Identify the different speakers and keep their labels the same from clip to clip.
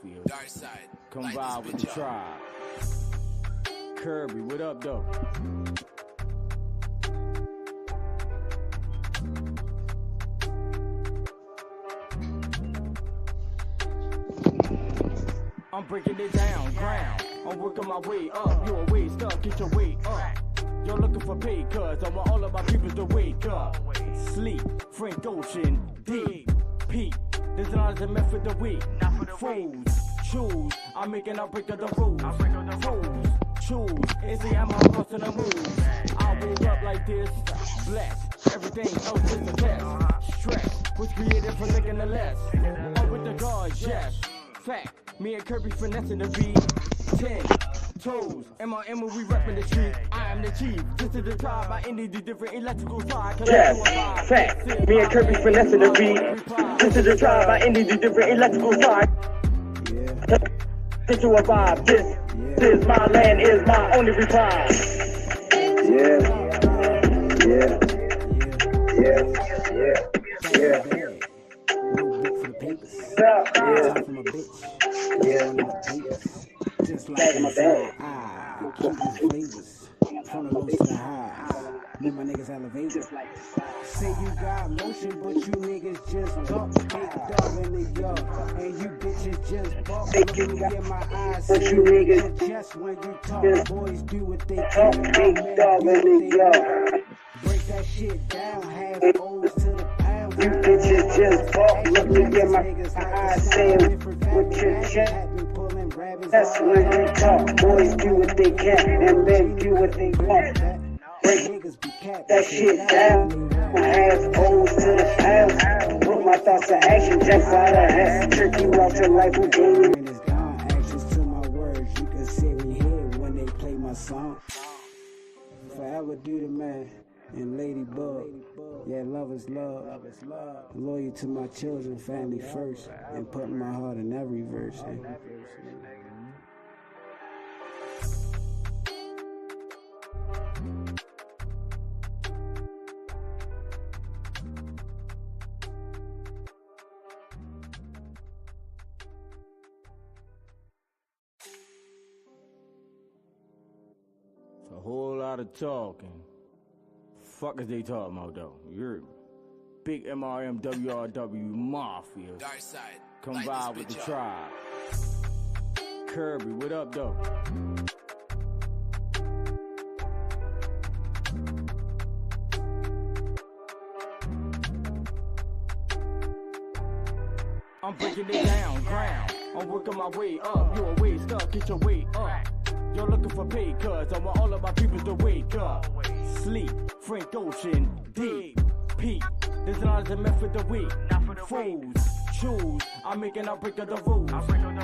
Speaker 1: mafia. Come vibe with the tribe. Kirby, what up though? I'm breaking it down, ground. I'm working my way up. You a way stuck, get your weight up. You're looking for pay, cuz I want all of my people to wake up. Sleep, Frank Ocean, deep, peak. There's not a method of week. Fools, choose. I'm making a break of the rules. Fools, choose. It's the I'm lost in the move. I woke up like this, blessed. Everything else is a test. Stress was created for thinking the less. Up with the guards, yes. Fact. Me and Kirby finessing the beat. 10 toes. M.I.M. we reppin' the street. I am the chief. This is the tribe. I ended the different electrical side.
Speaker 2: Yes, fact. Me and Kirby finessing the beat. This is the tribe. I ended the different electrical side. Get you a vibe. This is my land, is my only reply.
Speaker 3: Just like in my bag, I keep these flavors from the lows to the highs. Make my niggas elevated. Say you got motion, but you niggas just talk. Big dog in the yard, and you bitches just balk. Looking in my eyes,
Speaker 2: but you niggas
Speaker 3: just when you talk, boys do what they can.
Speaker 2: Big dog in the yard.
Speaker 3: Break that shit down, half O's to the pound.
Speaker 2: You bitches just balk. Looking in my eyes, saying what your chest. That's when you talk, boys do what they can, and men do what they want. Break that shit down, half O's to the pound. Put my thoughts to action, jacks out of hands. Trick you out your life with gaming.
Speaker 3: When it's gone, actions to my words, you can sit me here when they play my song. Forever do the man, and Ladybug. Yeah, love is love. Loyal to my children, family first, and putting my heart in every verse.
Speaker 1: It's a whole lot of talking. Fuck is they talking about though? You're big MRM WRW mafia. Come vibe with the tribe. Kirby, what up though? I'm breaking it down, ground. I'm working my way up. You a way stuck, get your weight up. You're looking for pay, cuz I want all of my people to wake up. Sleep, Frank Ocean, deep, peak. There's not a method of week. Fools, choose. I'm making a break of the rules.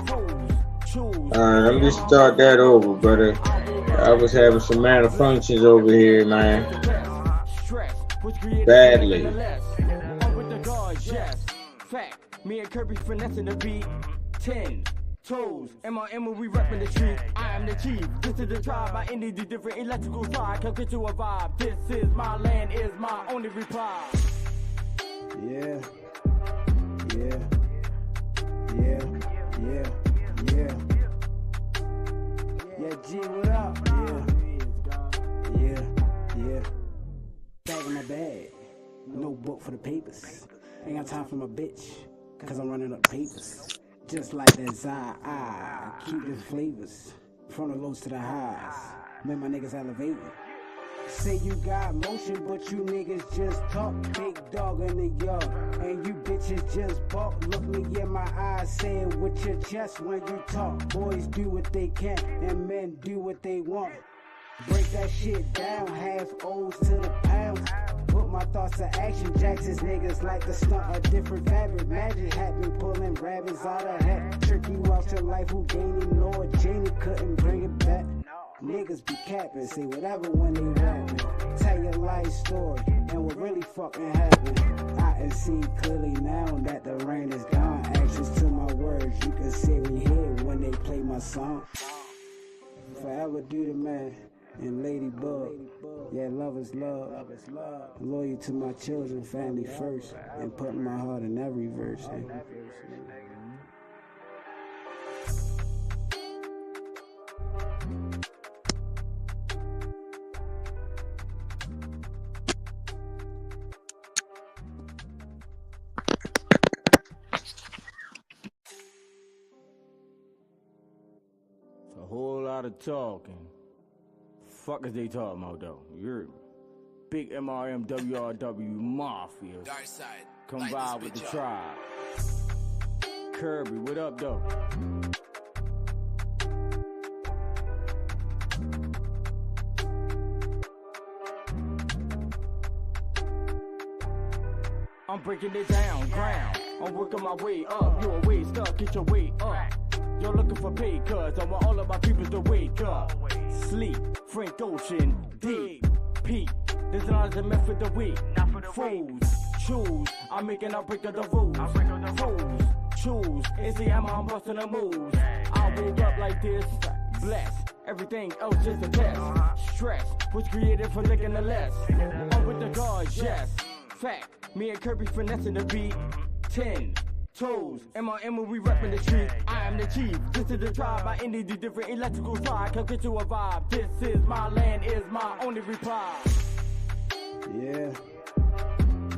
Speaker 1: Fools, choose.
Speaker 4: Alright, let me start that over, brother. I was having some malfunctions over here, man. Badly.
Speaker 1: With the guards, yes. Fact. Me and Kirby finessing the beat. 10 toes. M.I.M. we reppin' the street. I am the chief. This is the tribe. I ended the different electrical side. Come get you a vibe. This is my land, is my only reply.
Speaker 3: Yeah, G, what up? Yeah. Bag in my bag. No book for the papers. Ain't got time for my bitch, cause I'm running up papers. Just like that I keep these flavors from the lows to the highs. Make my niggas elevated. Say you got motion, but you niggas just talk. Big dog in the yard, and you bitches just balk. Look me in my eyes, saying with your chest when you talk. Boys do what they can, and men do what they want. Break that shit down, half O's to the pound. Put my thoughts to action, Jackson's niggas like the stunt, a different fabric. Magic happen, pulling rabbits out of hat. Trick you out your life, who gaining Lord Janie couldn't bring it back. Niggas be capping, say whatever when they rapping. Tell your life story, and what really fucking happened. I can see clearly now that the rain is gone. Actions to my words, you can see me here when they play my song. Forever do the man, and Ladybug. Yeah, love is love. Loyal to my children, family first, and putting my heart in every verse.
Speaker 1: A whole lot of talking. Fuck is they talking about though? You're big MRM WRW Mafia.
Speaker 5: Dark side.
Speaker 1: Come
Speaker 5: light
Speaker 1: vibe
Speaker 5: this
Speaker 1: with the
Speaker 5: bitch up.
Speaker 1: tribe. Kirby, what up though? I'm breaking it down, ground. I'm working my way up. You a way stuck, get your weight up. You're looking for pay, cuz I want all of my people to wake up. Sleep, Frank Ocean, dig, peak. There's not a method of the week. Fools, choose. I'm making a break of the rules. Fools, choose. It's the hammer, I'm busting the moves. I woke up like this, blessed. Everything else just a test. Stress was created for licking the less. I'm with the guards, yes. Fact, me and Kirby finessing the beat. 10 toes, MRM when we reppin' the street. I am the chief, this is the tribe. I ended the different electrical tribe. Come get you a vibe. This is my land, is my only reply.
Speaker 3: Yeah.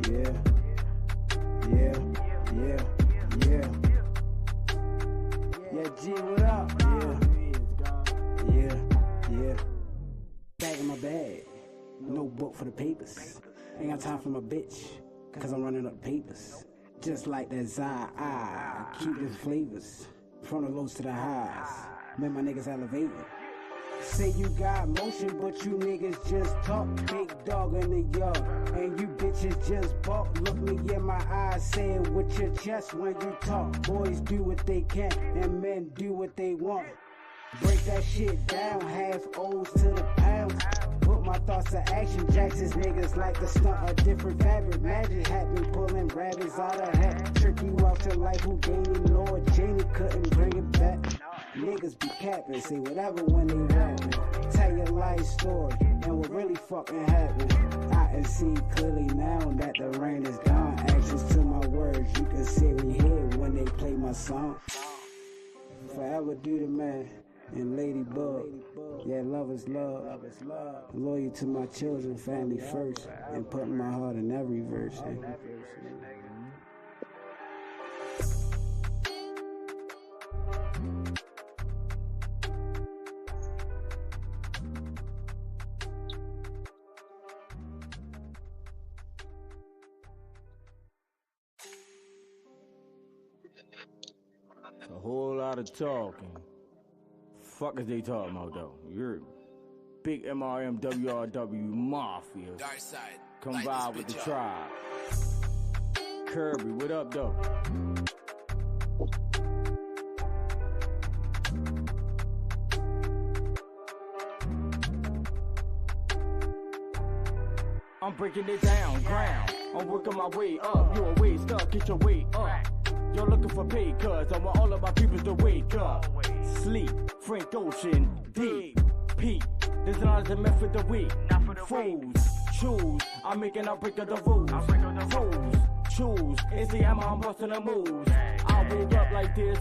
Speaker 3: Yeah. Yeah. Yeah. Yeah. Yeah, G, what up? Yeah. Yeah. Back in my bag. No book for the papers. Ain't got time for my bitch, cause I'm running up papers. Just like that I keep the flavors. From the lows to the highs. Man, my niggas elevating. Say you got motion, but you niggas just talk. Big dog in the yard, and you bitches just balk. Look me in my eyes, say it with your chest when you talk. Boys do what they can, and men do what they want. Break that shit down, half O's to the pounds. Put my thoughts to action, Jackson's niggas like the stunt, a different fabric. Magic hat been pulling rabbits out of hat. Trick you out to life, Houdini, Lord Janie couldn't bring it back. Niggas be capping, say whatever when they rapping. Tell your life story, and what really fucking happened. I can see clearly now that the rain is gone. Actions to my words, you can see me here when they play my song. Forever do the man. And Ladybug, yeah, love is love. Loyal to my children, family first, and putting my heart in every verse.
Speaker 1: A whole lot of talking. Fuck is they talking about though? You're big MRM WRW Mafia.
Speaker 5: Dark side.
Speaker 1: Come
Speaker 5: light
Speaker 1: vibe
Speaker 5: this
Speaker 1: with the
Speaker 5: bitch up.
Speaker 1: tribe. Kirby, what up though? I'm breaking it down, ground. I'm working my way up. You a way stuck, get your weight up. You're looking for pay, cuz I want all of my people to wake up. Sleep, Frank Ocean, dig, peak. There's not a method of the week. Fools, choose. I'm making a break of the rules. Fools, choose. It's the hammer, I'm busting the moves. I woke up like this,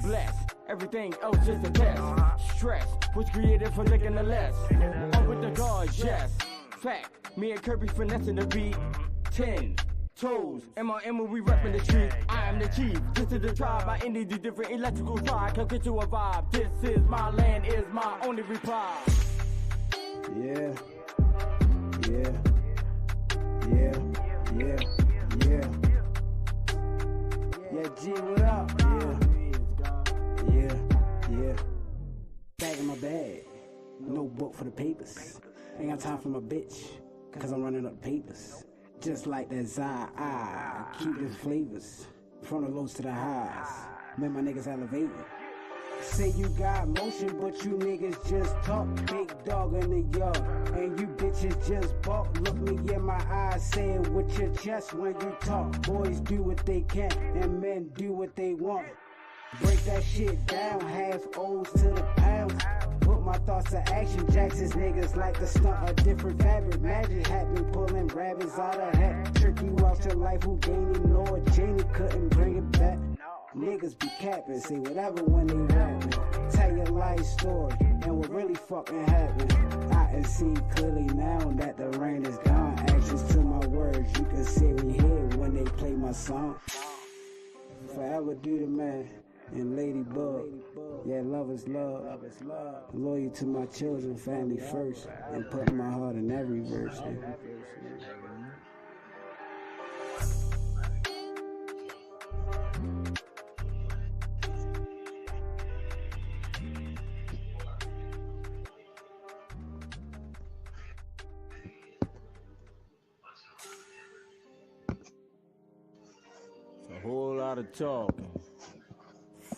Speaker 1: blessed. Everything else just a test. Stress was created for licking the less. I'm with the guards, yes. Fact, me and Kirby finessing the beat. 10 toes, MRM when we reppin' the street. I am the chief, this is the tribe. I ended the different electrical tribe. Come get you a vibe. This is my land, is my only reply.
Speaker 3: Yeah. Yeah. Yeah. Yeah. Yeah. Yeah, G, what up? Yeah. Yeah. Back in my bag. No book for the papers. Ain't got time for my bitch, cause I'm running up papers. Just like that I keep the flavors. From the lows to the highs. Man, my niggas elevating. Say you got motion, but you niggas just talk. Big dog in the yard, and you bitches just balk. Look me in my eyes, say it with your chest when you talk. Boys do what they can, and men do what they want. Break that shit down, half O's to the pounds. Put my thoughts to action, Jackson's niggas like the stunt, a different fabric. Magic hat been pulling rabbits out of hat. Trick you out to life, Houdini, Lord Janie couldn't bring it back. Niggas be capping, say whatever when they rapping. Tell your life story, and what really fucking happened. I can see clearly now that the rain is gone. Actions to my words, you can see me here when they play my song. Forever do the man. And Ladybug, Yeah, love is love. Loyal to my children, family first, and putting my heart in every verse.
Speaker 1: A whole lot of talking.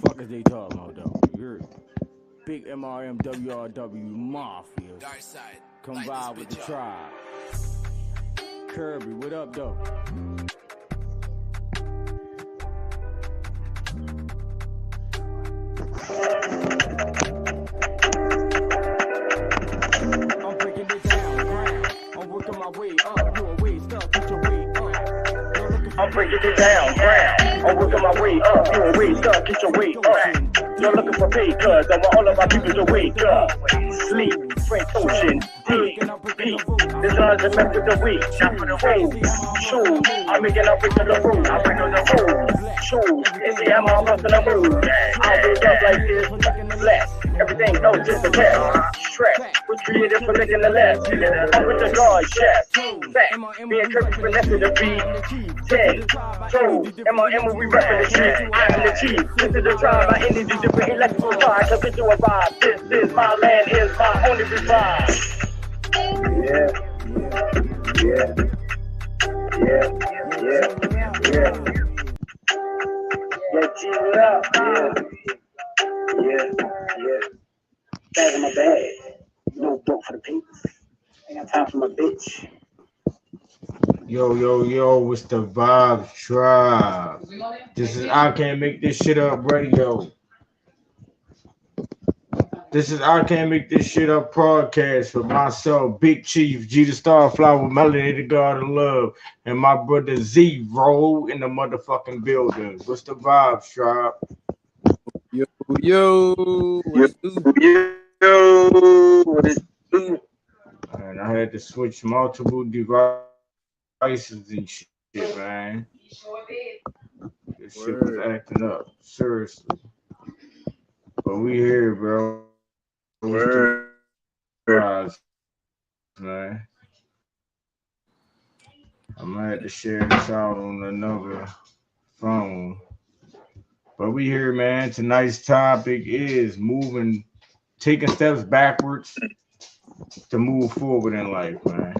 Speaker 1: Fuck is they talking about though? You're big MRMWRW Mafia. Come vibe with the tribe. Kirby, what up though? I'm breaking it down, ground. I'm working my way up. You a way stuck, get your way up. I'm breaking it down, ground. I'm working my way up. You a way stuck, get your way up. You're looking for pay, cuz I want all of my people to wake up. Sleep, Frank Ocean, D, B. This is the method of the week. Not for the rules. Shoes, I'm making up into the rules. I'm breaking the rules. Shoes, it's the I'm all busting the rules. I wake up like this, less. Everything goes just a test. Stress, we're created for making the less. I'm with the guard, chef. Back, being Kirby finessing the beat. 10, 2, M.O.M. we repping the shit. I am the chief. This is the tribe, my energy different electrical vibe. Cause it's your vibe. This is my land, is my only revive.
Speaker 2: Yeah. Yeah. Yeah, chill it out. Yeah. Bag in my bag. No book for the papers. Ain't got time for my bitch.
Speaker 4: Yo, what's the vibe, tribe? This is I Can't Make This Shit Up radio. This is I Can't Make This Shit Up podcast for myself, Big Chief, G the Starflower, Melody the God of Love, and my brother Zero in the motherfucking building. What's the vibe, tribe?
Speaker 5: Yo, what is
Speaker 4: And I had to switch multiple devices and shit, man. This shit was acting up, seriously. But we here, bro.
Speaker 5: Word.
Speaker 4: Man. I'm gonna have to share this out on another phone. But we here, man. Tonight's topic is taking steps backwards to move forward in life, man.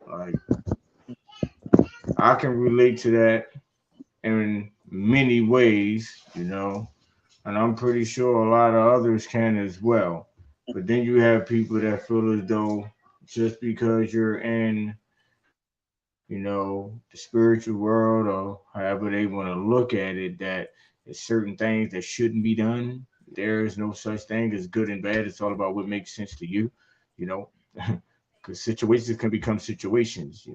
Speaker 4: Like, I can relate to that in many ways, and I'm pretty sure a lot of others can as well. But then you have people that feel as though just because you're in, the spiritual world or however they want to look at it, that there's certain things that shouldn't be done. There is no such thing as good and bad. It's all about what makes sense to you, because situations can become situations,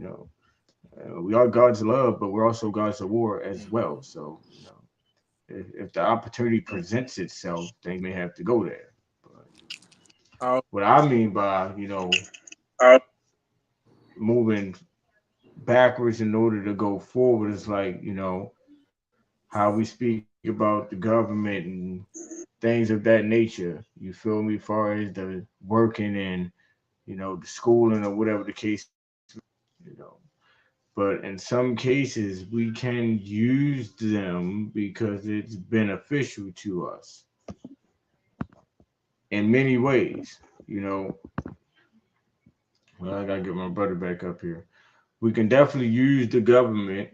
Speaker 4: we are God's love, but we're also God's of war as well. So, if the opportunity presents itself, they may have to go there. But what I mean by, moving backwards in order to go forward is like, how we speak about the government and things of that nature. You feel me? As far as the working and, the schooling or whatever the case, But in some cases, we can use them because it's beneficial to us in many ways, Well, I gotta get my brother back up here. We can definitely use the government,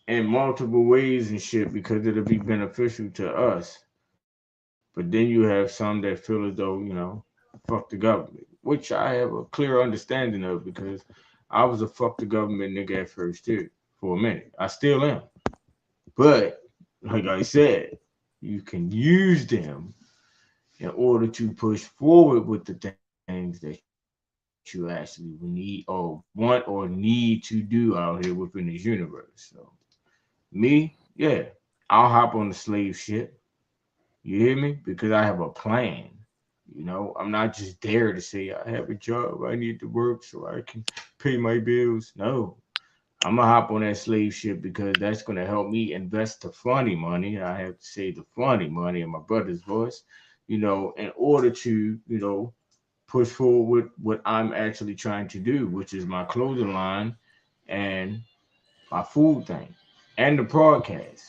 Speaker 4: in multiple ways and shit because it'll be beneficial to us. But then you have some that feel as though, fuck the government, which I have a clear understanding of because I was a fuck the government nigga at first too for a minute. I still am. But like I said, you can use them in order to push forward with the things that you actually need or want or need to do out here within this universe. So me, yeah, I'll hop on the slave ship. You hear me? Because I have a plan. I'm not just there to say I have a job. I need to work so I can pay my bills. No, I'm gonna hop on that slave ship because that's gonna help me invest the funny money. I have to say the funny money in my brother's voice, in order to, push forward with what I'm actually trying to do, which is my clothing line and my food thing and the podcast.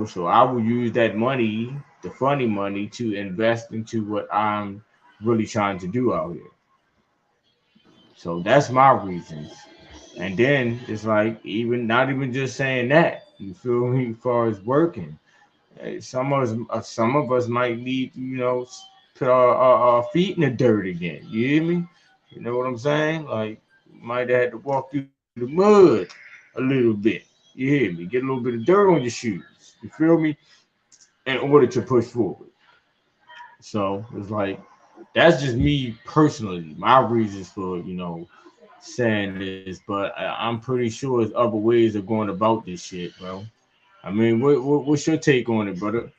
Speaker 4: So I will use that money, the funny money, to invest into what I'm really trying to do out here. So that's my reasons. And then it's like even not even just saying that. You feel me? As far as working, some of us might need to, put our feet in the dirt again. You hear me? You know what I'm saying? Like might have had to walk through the mud a little bit. You hear me? Get a little bit of dirt on your shoes. You feel me? In order to push forward. So it's like that's just me personally. My reasons for saying this, but I'm pretty sure there's other ways of going about this shit, bro. I mean, what's your take on it, brother?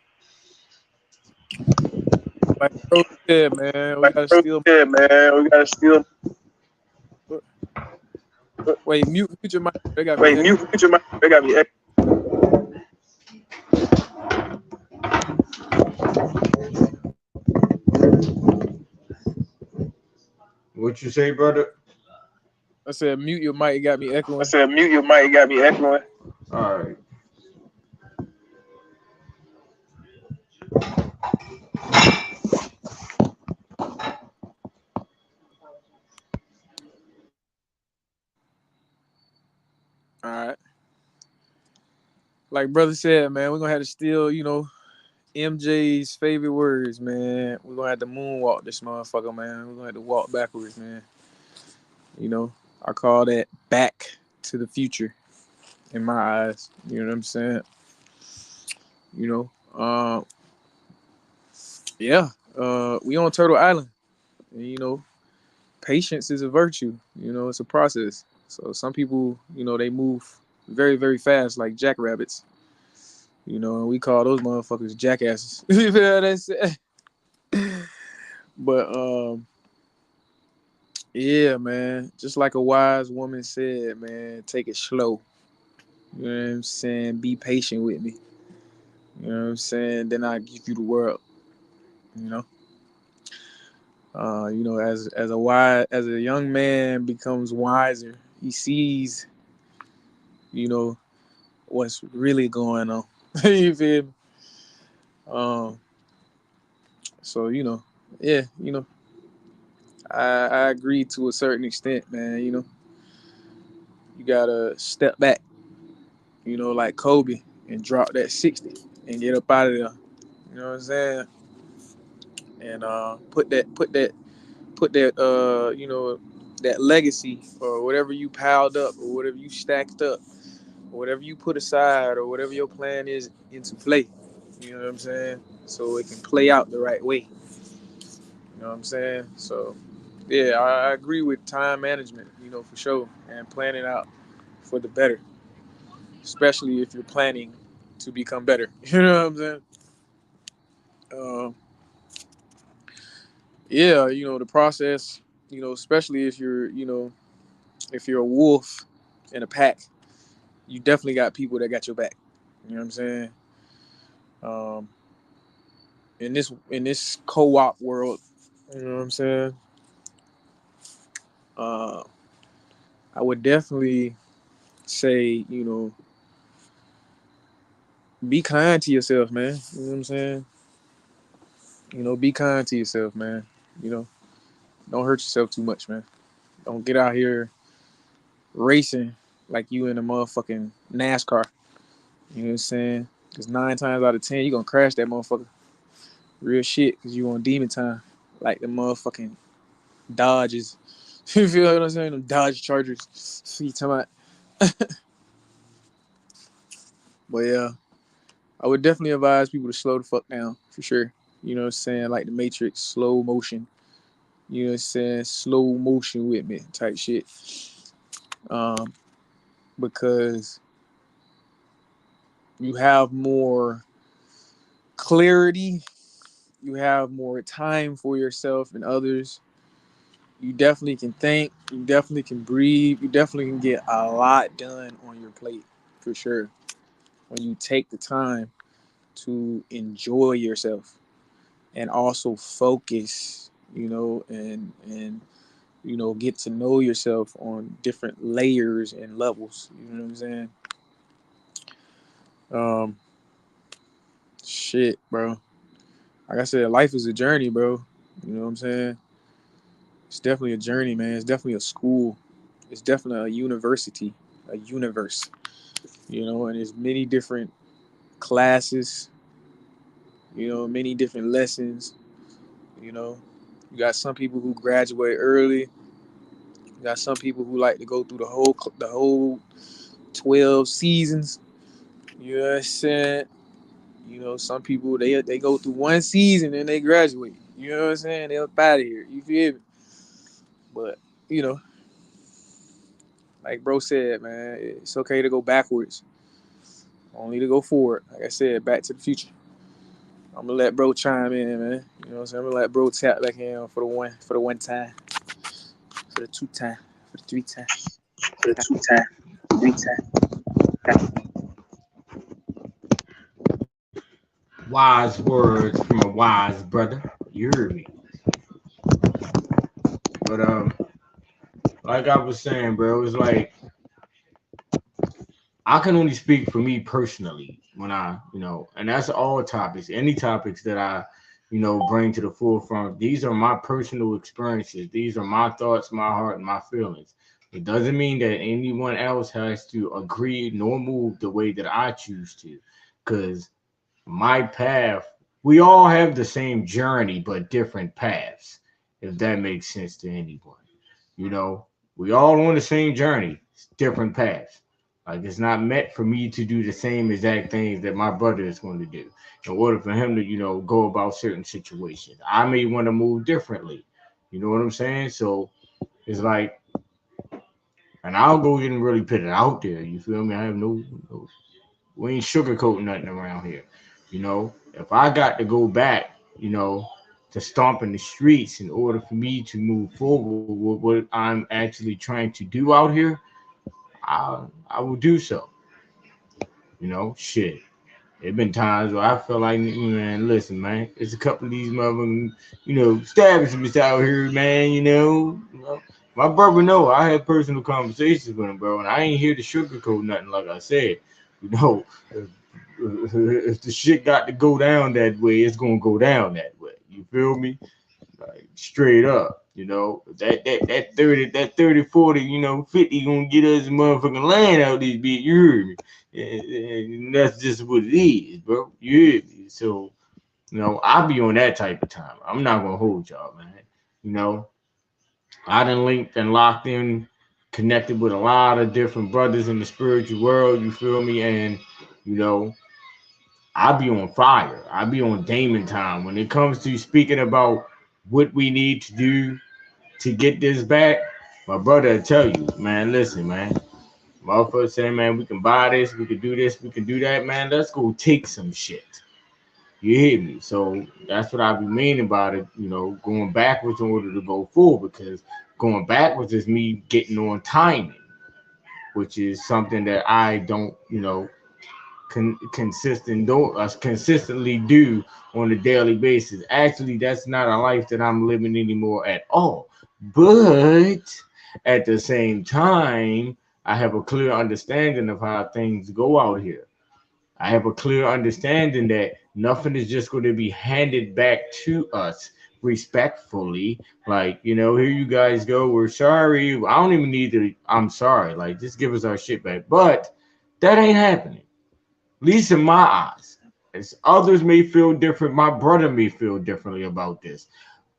Speaker 6: Like bro said, man, we
Speaker 5: Like
Speaker 6: gotta
Speaker 5: bro
Speaker 6: still
Speaker 5: said, man, we gotta still
Speaker 6: wait, mute your mic. They got me
Speaker 5: wait. Mute your mic. They got me.
Speaker 4: What you say, brother?
Speaker 6: I said mute your mic, it got me
Speaker 5: I
Speaker 6: echoing.
Speaker 5: said mute your mic. You got me echoing.
Speaker 4: All right.
Speaker 6: All right. Like brother said, man, we're gonna have to steal, MJ's favorite words, man. We're gonna have to moonwalk this motherfucker, man. We're gonna have to walk backwards, man. I call that back to the future in my eyes. You know what I'm saying? You know, yeah. We on Turtle Island, and patience is a virtue. It's a process. So some people, they move very, very fast, like jackrabbits. And we call those motherfuckers jackasses. You feel what I said? But yeah, man. Just like a wise woman said, man, take it slow. You know what I'm saying? Be patient with me. You know what I'm saying? Then I give you the world. You know. As a young man becomes wiser, he sees, what's really going on. You feel me? Um. So yeah, I agree to a certain extent, man. You gotta step back, like Kobe, and drop that 60 and get up out of there. You know what I'm saying? And put that that legacy or whatever you piled up or whatever you stacked up or whatever you put aside or whatever your plan is into play. You know what I'm saying? So it can play out the right way. You know what I'm saying? So yeah, I agree with time management, for sure, and planning out for the better, especially if you're planning to become better. You know what I'm saying? Um, yeah, the process, especially if you're a wolf in a pack, you definitely got people that got your back. You know what I'm saying? Um, in this co-op world, you know what I'm saying? Uh, I would definitely say, be kind to yourself, man. You know what I'm saying? Be kind to yourself, man. You know, don't hurt yourself too much, man. Don't get out here racing like you in a motherfucking NASCAR. You know what I'm saying? Because 9 times out of 10, you're going to crash that motherfucker. Real shit, because you on demon time. Like the motherfucking Dodges. You feel what I'm saying? Them Dodge Chargers. So you talking about. But yeah, I would definitely advise people to slow the fuck down, for sure. You know what I'm saying? Like the Matrix, slow motion. You know what I'm saying? Slow motion with me type shit. Um, because you have more clarity, you have more time for yourself and others, You definitely can think. You definitely can breathe. You definitely can get a lot done on your plate, for sure. When you take the time to enjoy yourself and also focus, and get to know yourself on different layers and levels. You know what I'm saying? Um, shit, bro. Like I said, life is a journey, bro. You know what I'm saying? It's definitely a journey, man. It's definitely a school. It's definitely a university, a universe. And there's many different classes. Many different lessons. You got some people who graduate early. You got some people who like to go through the whole 12 seasons. You know what I'm saying? Some people they go through one season and they graduate. You know what I'm saying? They're up out of here. You feel me? But you know, like bro said, man, it's okay to go backwards. Only to go forward. Like I said, Back to the Future. I'm gonna let bro chime in, man. You know what I'm saying? I'm gonna let bro tap back in for the one time, for the two time, for the three time.
Speaker 5: For the 2 time, 3 time.
Speaker 4: Wise words from a wise brother. You heard me. But like I was saying, bro, it's like I can only speak for me personally when and that's all topics, any topics that I, bring to the forefront. These are my personal experiences. These are my thoughts, my heart, and my feelings. It doesn't mean that anyone else has to agree nor move the way that I choose to, because my path, we all have the same journey, but different paths, if that makes sense to anyone. You know, we all on the same journey, it's different paths. Like it's not meant for me to do the same exact things that my brother is going to do. In order for him to, go about certain situations, I may want to move differently. You know what I'm saying? So it's like, and I'll go ahead and really put it out there. You feel me? I have no, we ain't sugarcoating nothing around here. If I got to go back, to stomp in the streets in order for me to move forward with what I'm actually trying to do out here, I will do so. Shit. There been times where I feel like, man, listen, man, it's a couple of these motherfucking, establishments out here, man, My brother know I had personal conversations with him, bro, and I ain't here to sugarcoat nothing, like I said. If, if the shit got to go down that way, it's gonna go down that way. You feel me? Like straight up, that 30, 40, 50 gonna get us motherfucking land out this bitch. You heard me? And that's just what it is, bro. You heard me? So, I'll be on that type of time. I'm not gonna hold y'all, man. You know, I done linked and locked in, connected with a lot of different brothers in the spiritual world. You feel me? And you know, I be on fire. I be on Damon time when it comes to speaking about what we need to do to get this back. My brother will tell you, man, listen, man. Motherfucker saying, man, we can buy this, we can do this, we can do that, man. Let's go take some shit. You hear me? So that's what I be meaning about it, going backwards in order to go forward, because going backwards is me getting on timing, which is something that I don't, consistently do on a daily basis. Actually, that's not a life that I'm living anymore at all. But at the same time, I have a clear understanding of how things go out here. I have a clear understanding that nothing is just going to be handed back to us respectfully. Like, here you guys go. We're sorry. I don't even need to. I'm sorry. Like, just give us our shit back. But that ain't happening. At least in my eyes. As others may feel different, my brother may feel differently about this.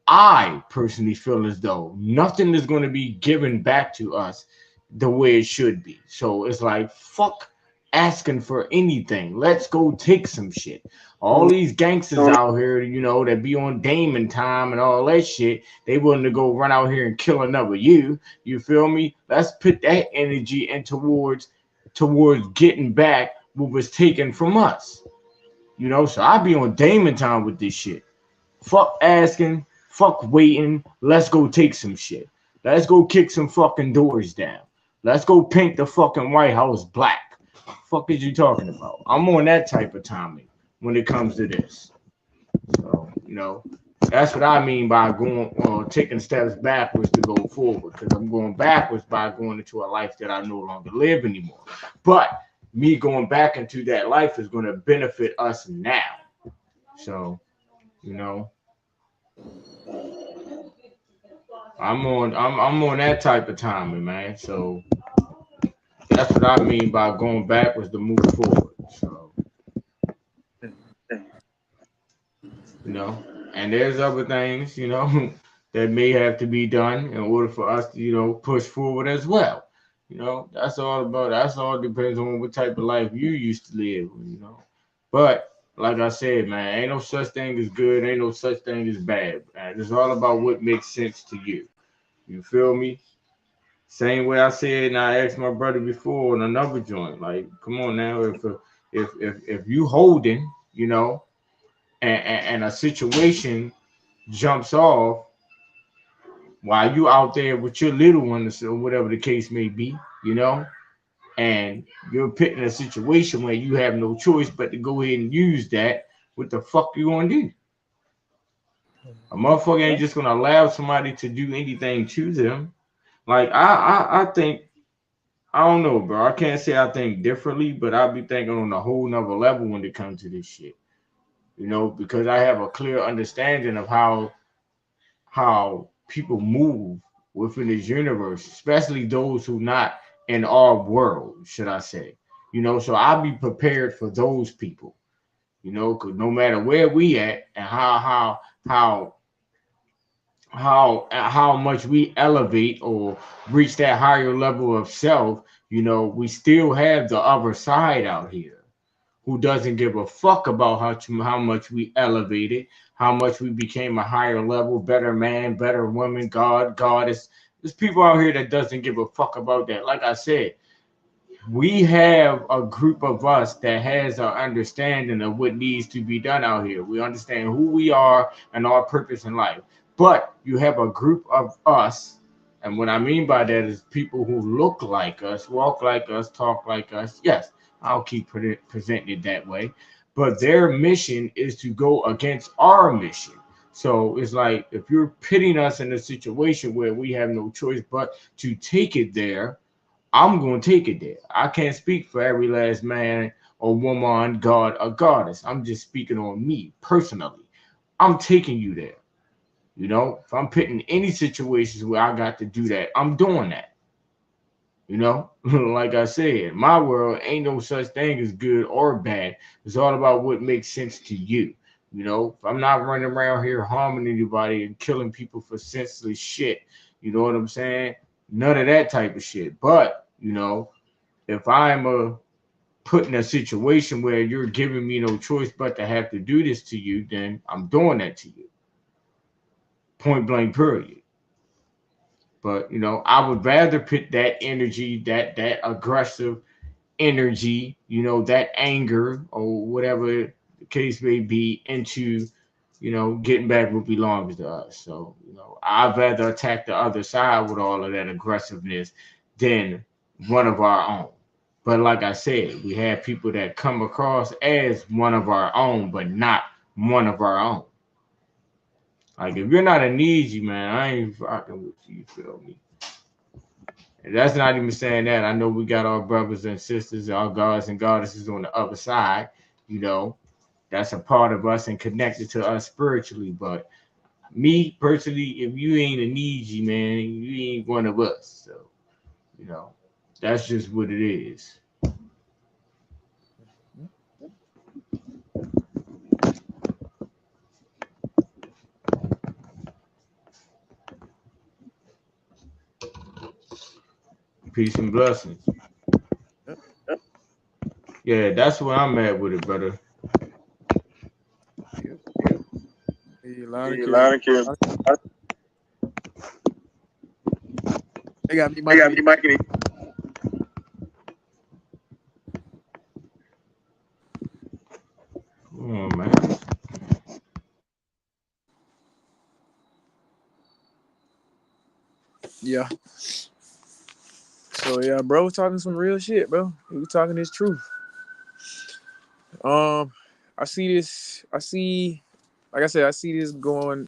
Speaker 4: I personally feel as though nothing is going to be given back to us the way it should be. So it's like, fuck asking for anything. Let's go take some shit. All these gangsters out here, that be on Damon time and all that shit, they willing to go run out here and kill another you. You feel me? Let's put that energy in towards getting back what was taken from us. So I be on Damon time with this shit. Fuck asking, Fuck waiting. Let's go take some shit. Let's go kick some fucking doors down. Let's go paint the fucking White House black. Fuck is you talking about? I'm on that type of timing when it comes to this. So, that's what I mean by taking steps backwards to go forward. Because I'm going backwards by going into a life that I no longer live anymore. But me going back into that life is going to benefit us now. So, I'm on that type of timing, man. So that's what I mean by going backwards to move forward. So, and there's other things, that may have to be done in order for us to, push forward as well. That's all depends on what type of life you used to live, But like I said, man, ain't no such thing as good, ain't no such thing as bad. Man. It's all about what makes sense to you. You feel me? Same way I said, and I asked my brother before on another joint. Like, come on now, if you holding, and a situation jumps off while you out there with your little one or whatever the case may be, and you're put in a situation where you have no choice but to go ahead and use that, what the fuck you gonna do? A motherfucker ain't just gonna allow somebody to do anything to them. Like I think, I don't know, bro. I can't say I think differently, but I'll be thinking on a whole nother level when it comes to this shit. Because I have a clear understanding of how people move within this universe, especially those who not in our world, should I say. So I'll be prepared for those people, because no matter where we at and how much we elevate or reach that higher level of self, we still have the other side out here who doesn't give a fuck about how much we elevated, how much we became a higher level, better man, better woman, God, goddess. There's people out here that doesn't give a fuck about that. Like I said, we have a group of us that has an understanding of what needs to be done out here. We understand who we are and our purpose in life. But you have a group of us, and what I mean by that is people who look like us, walk like us, talk like us. Yes, I'll keep presenting it that way. But their mission is to go against our mission. So it's like if you're pitting us in a situation where we have no choice but to take it there, I'm going to take it there. I can't speak for every last man or woman, god or goddess. I'm just speaking on me personally. I'm taking you there. If I'm putting any situations where I got to do that, I'm doing that. Like I said, my world ain't no such thing as good or bad. It's all about what makes sense to you. If I'm not running around here harming anybody and killing people for senseless shit, you know what I'm saying? None of that type of shit. But, if I'm put in a situation where you're giving me no choice but to have to do this to you, then I'm doing that to you. Point blank, period. But I would rather put that energy, that aggressive energy, that anger or whatever the case may be, into getting back what belongs to us. So I'd rather attack the other side with all of that aggressiveness than one of our own. But like I said, we have people that come across as one of our own, but not one of our own. Like, if you're not a needy, man, I ain't fucking with you, you feel me? And that's not even saying that. I know we got our brothers and sisters, our gods and goddesses on the other side, that's a part of us and connected to us spiritually. But me personally, if you ain't a needy, man, you ain't one of us. So, that's just what it is. Peace and blessings. Yeah, that's where I'm at with it, brother.
Speaker 6: Loud and clear. They got me mic.
Speaker 4: Come on, man.
Speaker 6: Yeah. So yeah, bro was talking some real shit, bro. He was talking his truth. I see this. Like I said, I see this going.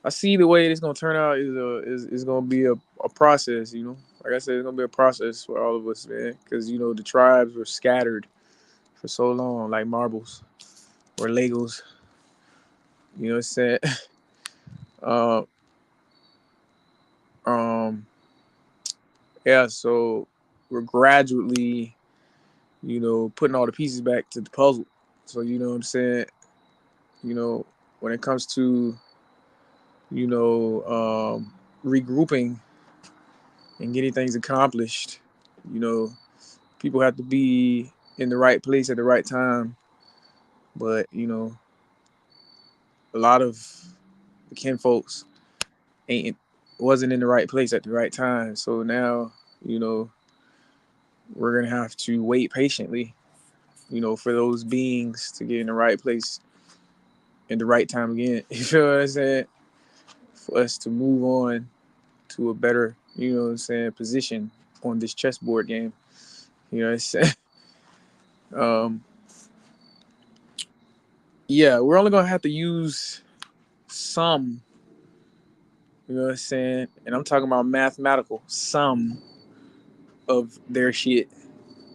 Speaker 6: I see the way it's gonna turn out is gonna be a process. You know, like I said, it's gonna be a process for all of us, man. Because you know the tribes were scattered for so long, like marbles or Legos. You know what I'm saying? Uh, um, yeah. So we're gradually, you know, putting all the pieces back to the puzzle. So you know what I'm saying? You know, when it comes to, you know, regrouping and getting things accomplished, you know, people have to be in the right place at the right time. But, you know, a lot of the kin folks wasn't in the right place at the right time. So now, you know, we're gonna have to wait patiently, you know, for those beings to get in the right place in the right time again. You feel what I'm saying? For us to move on to a better, you know what I'm saying, position on this chessboard game. You know what I'm saying? Um, yeah, we're only gonna have to use some, you know what I'm saying, and I'm talking about mathematical, some of their shit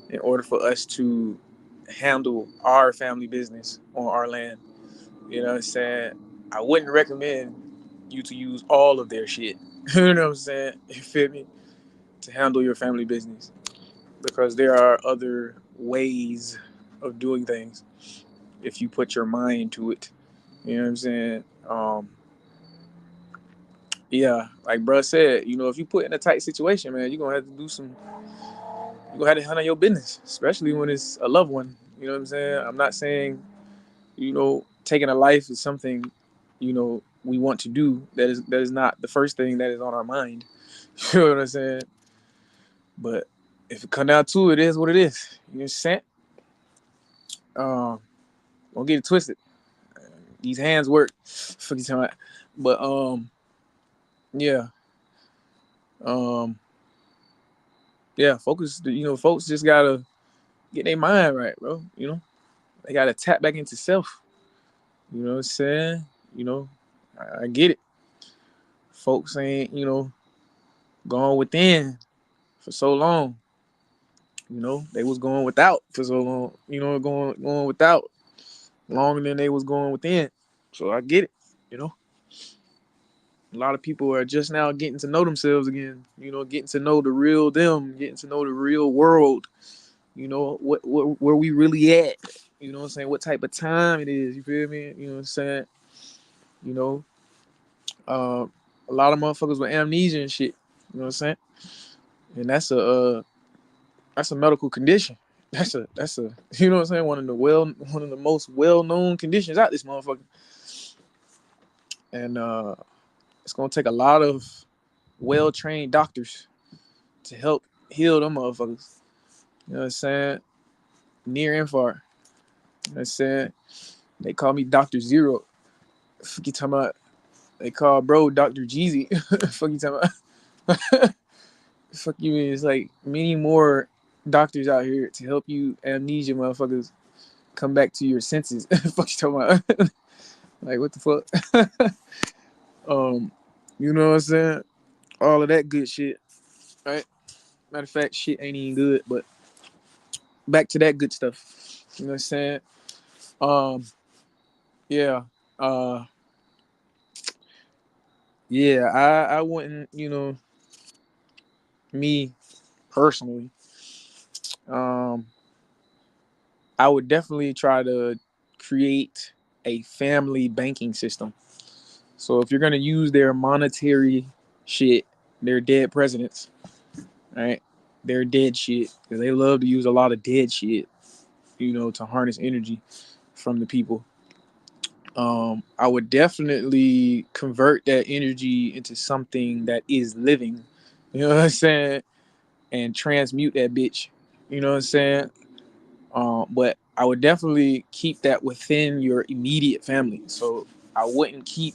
Speaker 6: in order for us to handle our family business on our land. You know what I'm saying? I wouldn't recommend you to use all of their shit. You know what I'm saying? You feel me? To handle your family business. Because there are other ways of doing things if you put your mind to it. You know what I'm saying? Yeah, like bruh said, you know, if you put in a tight situation, man, you're gonna have to you're gonna have to handle your business, especially when it's a loved one. You know what I'm saying? I'm not saying, you know, taking a life is something, you know, we want to do. That is not the first thing that is on our mind. You know what I'm saying? But if it come down to it, it is what it is. You know what I'm saying? Don't get it twisted. These hands work. Fuck you talking about. But yeah. Um, yeah, focus, you know, folks just gotta get their mind right, bro. You know, they gotta tap back into self. You know what I'm saying? You know, I get it. Folks ain't, you know, going within for so long. You know, they was going without for so long. You know, going without longer than they was going within. So I get it. You know, a lot of people are just now getting to know themselves again. You know, getting to know the real them, getting to know the real world. You know, what where we really at. You know what I'm saying? What type of time it is. You feel me? You know what I'm saying? You know, uh, a lot of motherfuckers with amnesia and shit. You know what I'm saying? And that's a medical condition. That's a you know what I'm saying? One of the most well known conditions out this motherfucker. And it's gonna take a lot of well trained doctors to help heal them motherfuckers. You know what I'm saying? Near and far. You know what I'm saying? They call me Dr. Zero. Fuck you talking about? They call bro Dr. Jeezy. Fuck you talking about? Fuck you mean? It's like many more doctors out here to help you amnesia motherfuckers come back to your senses. Fuck you talking about? Like what the fuck? You know what I'm saying? All of that good shit, right? Matter of fact, shit ain't even good, but back to that good stuff. You know what I'm saying? Um, yeah. Uh, yeah, I wouldn't, you know, me personally, um, I would definitely try to create a family banking system. So if you're gonna use their monetary shit, their dead presidents, right? Their dead shit, because they love to use a lot of dead shit, you know, to harness energy from the people. I would definitely convert that energy into something that is living. You know what I'm saying? And transmute that bitch. You know what I'm saying? But I would definitely keep that within your immediate family. So I wouldn't keep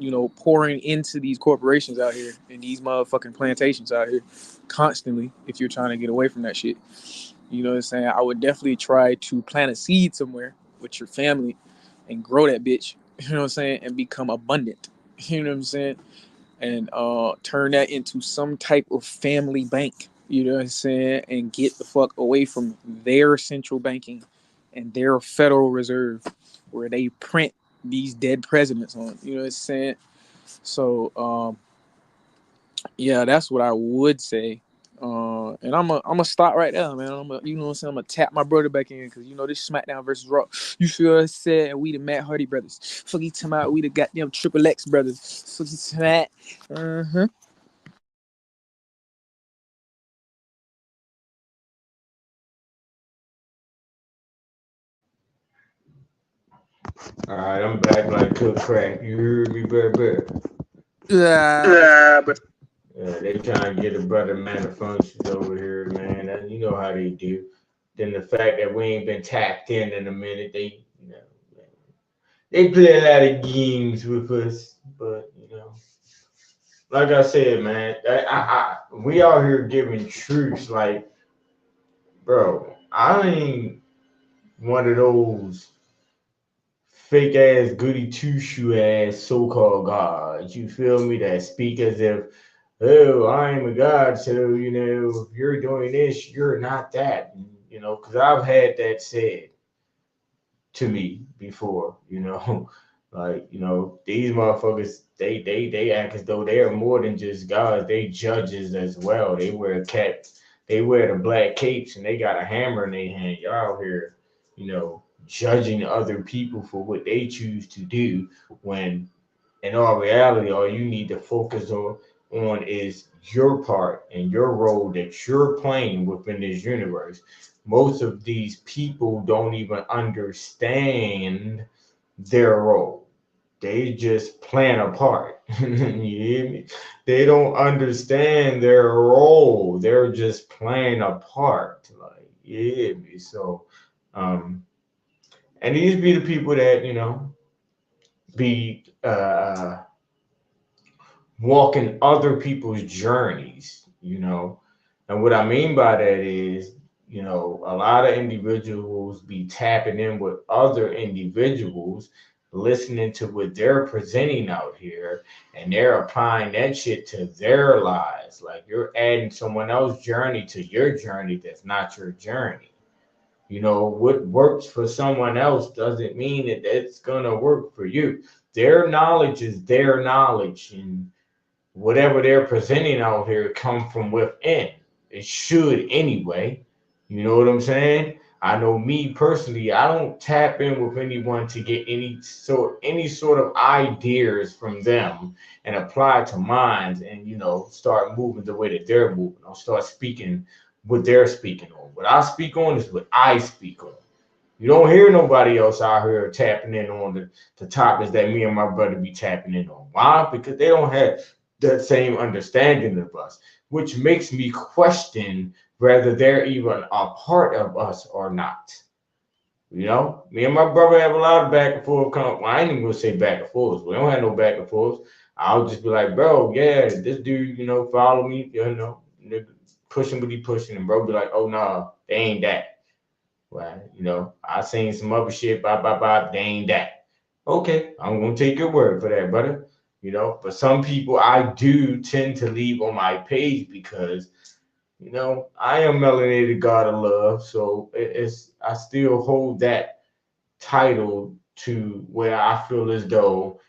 Speaker 6: you know, pouring into these corporations out here and these motherfucking plantations out here constantly if you're trying to get away from that shit. You know what I'm saying? I would definitely try to plant a seed somewhere with your family and grow that bitch, you know what I'm saying, and become abundant. You know what I'm saying? And turn that into some type of family bank, you know what I'm saying, and get the fuck away from their central banking and their Federal Reserve where they print these dead presidents on, you know what I'm saying? So yeah, that's what I would say. And I'm gonna stop right there, man. You know what I'm saying? I'm gonna tap my brother back in because you know this SmackDown versus Raw. You feel what I said? We the Matt Hardy brothers. Fuck you talking about we the goddamn Triple X brothers. Fuck you talking about.
Speaker 4: All right, I'm back like cook crack. You heard me, baby.
Speaker 6: Yeah, but
Speaker 4: Yeah, they trying to get a brother malfunctions over here, man. And you know how they do. Then the fact that we ain't been tapped in a minute, they, you know, they play a lot of games with us. But you know, like I said, man, we out here giving truths. Like, bro, I ain't one of those fake ass goody two shoe ass so called gods. You feel me? That speak as if, oh, I am a god, so you know, if you're doing this, you're not that. You know, because I've had that said to me before. You know, like you know, these motherfuckers, they act as though they are more than just gods. They judges as well. They wear they wear the black capes, and they got a hammer in their hand. Y'all out here, you know, judging other people for what they choose to do when in all reality, all you need to focus on is your part and your role that you're playing within this universe. Most of these people don't even understand their role. They just playing a part. You hear me? They don't understand their role. They're just playing a part. Like, you hear me? So, and these be the people that, you know, be walking other people's journeys, you know. And what I mean by that is, you know, a lot of individuals be tapping in with other individuals, listening to what they're presenting out here, and they're applying that shit to their lives. Like you're adding someone else's journey to your journey that's not your journey. You know, what works for someone else doesn't mean that it's gonna work for you. Their knowledge is their knowledge, and whatever they're presenting out here come from within. It should anyway. You know what I'm saying? I know me personally, I don't tap in with anyone to get any sort of ideas from them and apply to mine and you know start moving the way that they're moving or start speaking what they're speaking on. What I speak on is what I speak on. You don't hear nobody else out here tapping in on the topics that me and my brother be tapping in on. Why? Because they don't have that same understanding of us, which makes me question whether they're even a part of us or not. You know, me and my brother have a lot of back and forth. Well, I ain't even gonna say back and forth. We don't have no back and forth. I'll just be like, bro, yeah, this dude, you know, follow me, you know, pushing what he pushing, and bro be like, oh no, nah, they ain't that. Well, you know, I seen some other shit, they ain't that. Okay, I'm gonna take your word for that, brother. You know, but some people I do tend to leave on my page because, you know, I am melanated God of love, so it's I still hold that title to where I feel as though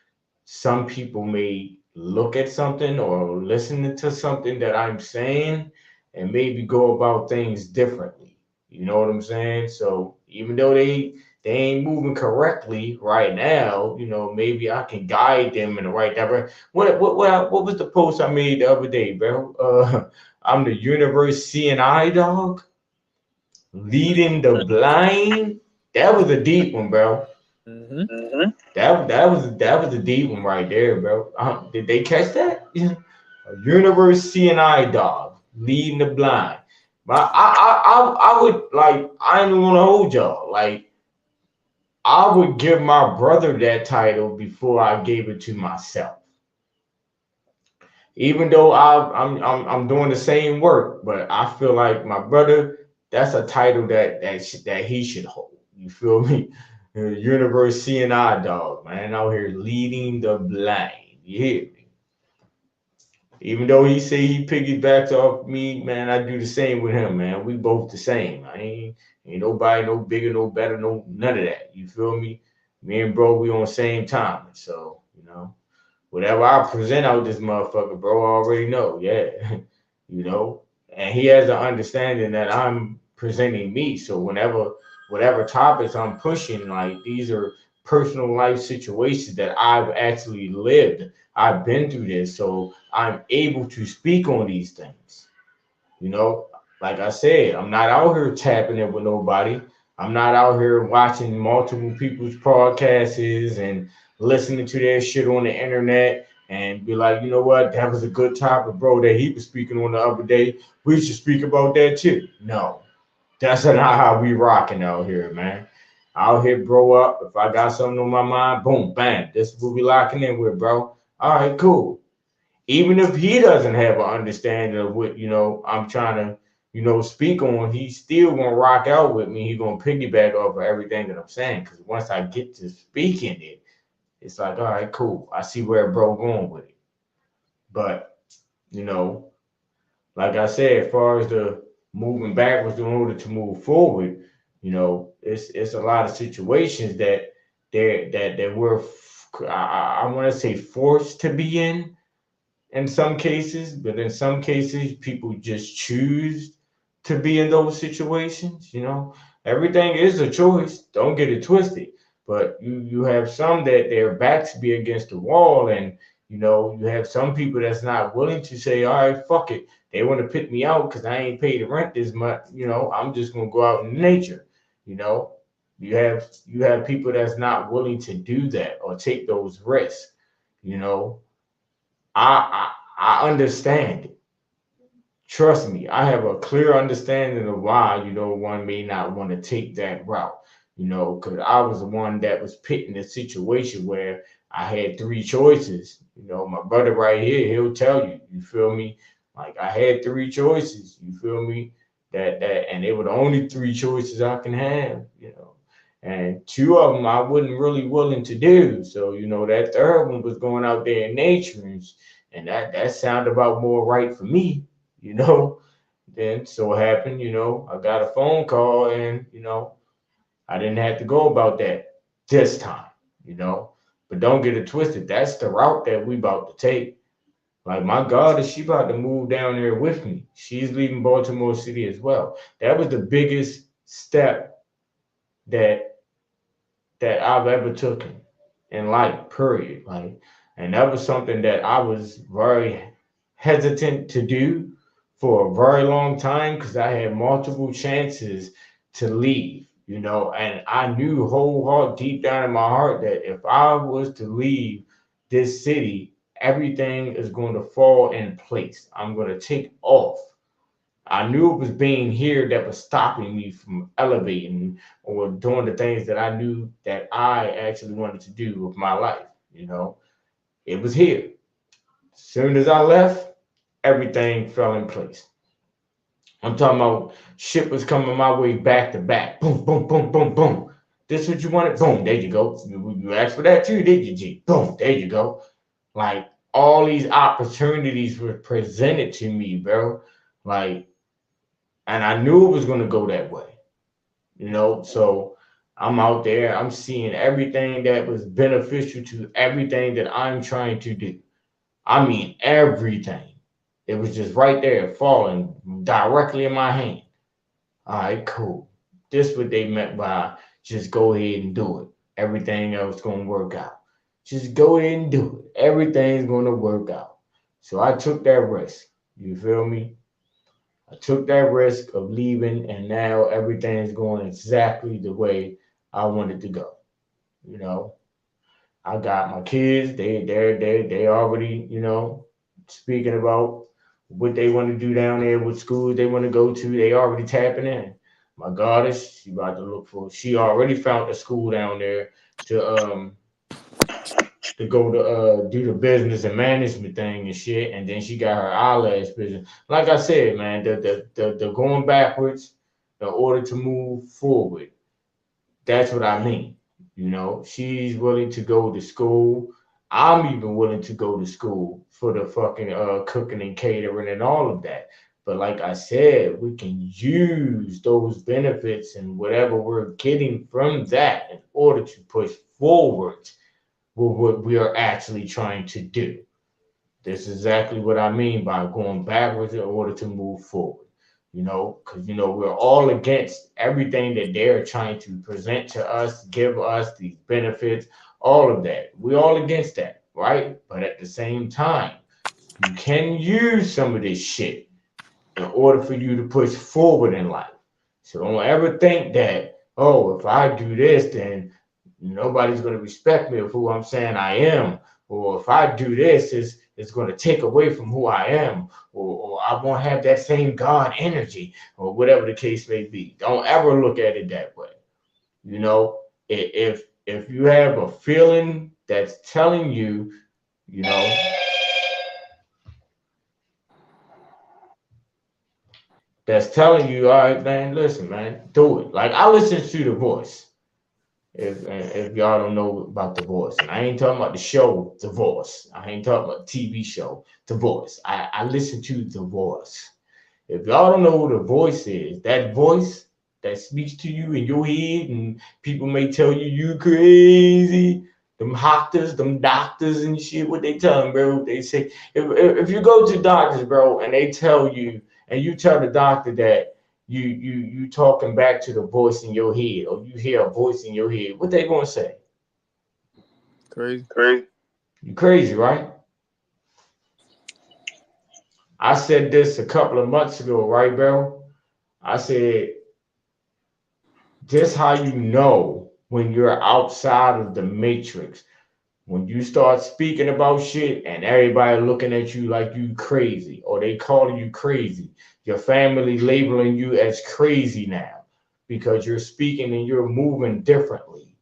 Speaker 4: some people may look at something or listen to something that I'm saying and maybe go about things differently. You know what I'm saying? So even though they ain't moving correctly right now, you know, maybe I can guide them in the right direction. What was the post I made the other day, bro? I'm the universe seeing eye dog, leading the blind. That was a deep one, bro.
Speaker 6: mm-hmm.
Speaker 4: That was a deep one right there, bro. Did they catch that? Yeah. A universe seeing eye dog leading the blind. But I would like I don't want to hold y'all. Like I would give my brother that title before I gave it to myself. Even though I'm doing the same work, but I feel like my brother, that's a title that he should hold. You feel me? Universe CNI dog, man, out here leading the blind. You hear me? Even though he say he piggybacks off me, man, I do the same with him, man. We both the same. I ain't nobody no bigger, no better, no none of that. You feel me? Me and bro, we on the same time. So, whatever I present out this motherfucker, bro, I already know. Yeah. you know. And he has an understanding that I'm presenting me. So whatever topics I'm pushing, like these are personal life situations that I've actually lived. I've been through this, so I'm able to speak on these things. You know, like I said, I'm not out here tapping it with nobody. I'm not out here watching multiple people's podcasts and listening to their shit on the internet and be like, you know what, that was a good topic, bro, that he was speaking on the other day. We should speak about that too. No, that's not how we rocking out here, man. Out here, bro, up. If I got something on my mind, boom, bam. This is what we locking in with, bro. All right, cool. Even if he doesn't have an understanding of what I'm trying to speak on, he still gonna rock out with me. He gonna piggyback off of everything that I'm saying, because once I get to speaking it, it's like, all right, cool, I see where bro going with it. But you know like I said, as far as the moving backwards in order to move forward, it's a lot of situations that we're I want to say forced to be in some cases, but in some cases, people just choose to be in those situations. Everything is a choice. Don't get it twisted. But you have some that their backs be against the wall, and you have some people that's not willing to say, all right, fuck it. They want to pick me out because I ain't paid the rent this month. I'm just gonna go out in nature. You know, you have people that's not willing to do that or take those risks. You know, I understand it. Trust me, I have a clear understanding of why, one may not want to take that route, because I was the one that was put in a situation where I had three choices. My brother right here, he'll tell you, you feel me? Like I had three choices, you feel me? And they were the only three choices I can have. And two of them I wasn't really willing to do. So, that third one was going out there in nature, and that sounded about more right for me, you know. Then so happened, I got a phone call, and I didn't have to go about that this time. But don't get it twisted. That's the route that we about to take. Like my God, is she about to move down there with me? She's leaving Baltimore City as well. That was the biggest step that I've ever taken in life, period. Like, and that was something that I was very hesitant to do for a very long time because I had multiple chances to leave, and I knew whole heart deep down in my heart that if I was to leave this city, everything is going to fall in place. I'm going to take off. I knew it was being here that was stopping me from elevating or doing the things that I knew that I actually wanted to do with my life. It was here. As soon as I left, everything fell in place. I'm talking about shit was coming my way back to back. Boom, boom, boom, boom, boom. This what you wanted? Boom, there you go. You asked for that too, did you, G? Boom, there you go. Like all these opportunities were presented to me, bro. Like, and I knew it was going to go that way. So I'm out there, I'm seeing everything that was beneficial to everything that I'm trying to do. I mean, everything. It was just right there, falling directly in my hand. All right, cool. This what they meant by just go ahead and do it. Everything else going to work out. Just go ahead and do it. Everything's going to work out. So I took that risk. You feel me? I took that risk of leaving, and now everything's going exactly the way I wanted to go. You know, I got my kids. They already speaking about what they want to do down there, what schools they want to go to. They already tapping in. My goddess, she about to look for. She already found a school down there to to go to do the business and management thing and shit, and then she got her eyelash business. Like I said, man, the going backwards in order to move forward. That's what I mean. You know, she's willing to go to school. I'm even willing to go to school for the fucking cooking and catering and all of that. But like I said, we can use those benefits and whatever we're getting from that in order to push forward with what we are actually trying to do. That's exactly what I mean by going backwards in order to move forward. You know, because we're all against everything that they're trying to present to us, give us these benefits, all of that. We're all against that, right? But at the same time, you can use some of this shit in order for you to push forward in life. So don't ever think that, oh, if I do this, then nobody's going to respect me of who I'm saying I am. Or if I do this, it's going to take away from who I am. Or I won't have that same God energy, or whatever the case may be. Don't ever look at it that way. You know, if you have a feeling that's telling you, you know, that's telling you, all right, man, listen, man, do it. Like I listen to The Voice. If y'all don't know about The Voice, and I ain't talking about the show The Voice. I ain't talking about the TV show The Voice. I listen to The Voice. If y'all don't know who The Voice is, that voice that speaks to you in your head, and people may tell you crazy. Them doctors and shit, what they tell them, bro? They say if you go to doctors, bro, and they tell you, and you tell the doctor that you talking back to the voice in your head, or you hear a voice in your head, what they gonna say?
Speaker 6: Crazy.
Speaker 4: You crazy, right? I said this a couple of months ago, right, bro? I said, just how you know when you're outside of the matrix, when you start speaking about shit and everybody looking at you like you crazy, or they calling you crazy, your family labeling you as crazy now because you're speaking and you're moving differently.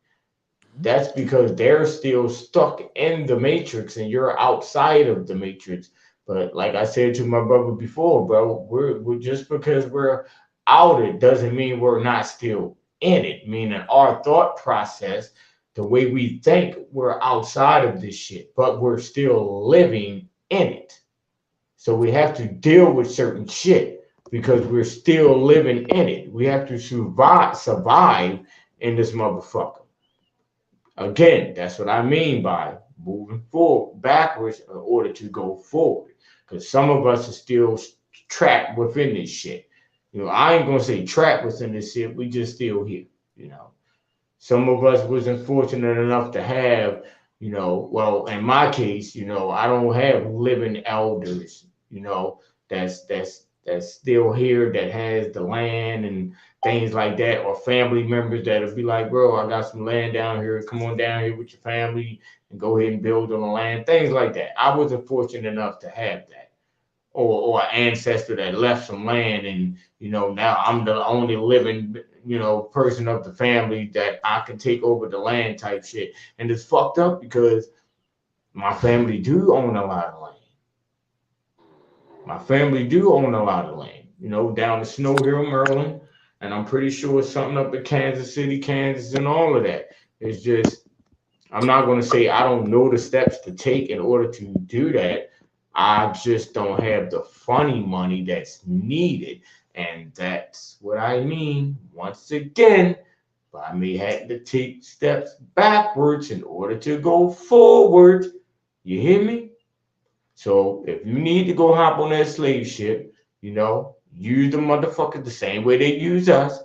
Speaker 4: That's because they're still stuck in the matrix and you're outside of the matrix. But like I said to my brother before, bro, we're just because we're out it doesn't mean we're not still in it. Meaning our thought process, the way we think, we're outside of this shit, but we're still living in it. So we have to deal with certain shit because we're still living in it. We have to survive in this motherfucker. Again, that's what I mean by moving forward, backwards in order to go forward. Because some of us are still trapped within this shit. I ain't gonna say trapped within this shit. We just still here. Some of us wasn't fortunate enough to have, well, in my case, I don't have living elders, that's still here, that has the land and things like that, or family members that'll be like, bro, I got some land down here. Come on down here with your family and go ahead and build on the land, things like that. I wasn't fortunate enough to have that. Or an ancestor that left some land, and now I'm the only living person of the family that I can take over the land type shit. And it's fucked up because my family do own a lot of land. My family do own a lot of land, down in Snow Hill, Maryland, and I'm pretty sure something up in Kansas City, Kansas, and all of that. It's just, I'm not going to say I don't know the steps to take in order to do that. I just don't have the funny money that's needed. And that's what I mean. Once again, I may have to take steps backwards in order to go forward. You hear me? So if you need to go hop on that slave ship, use the motherfuckers the same way they use us.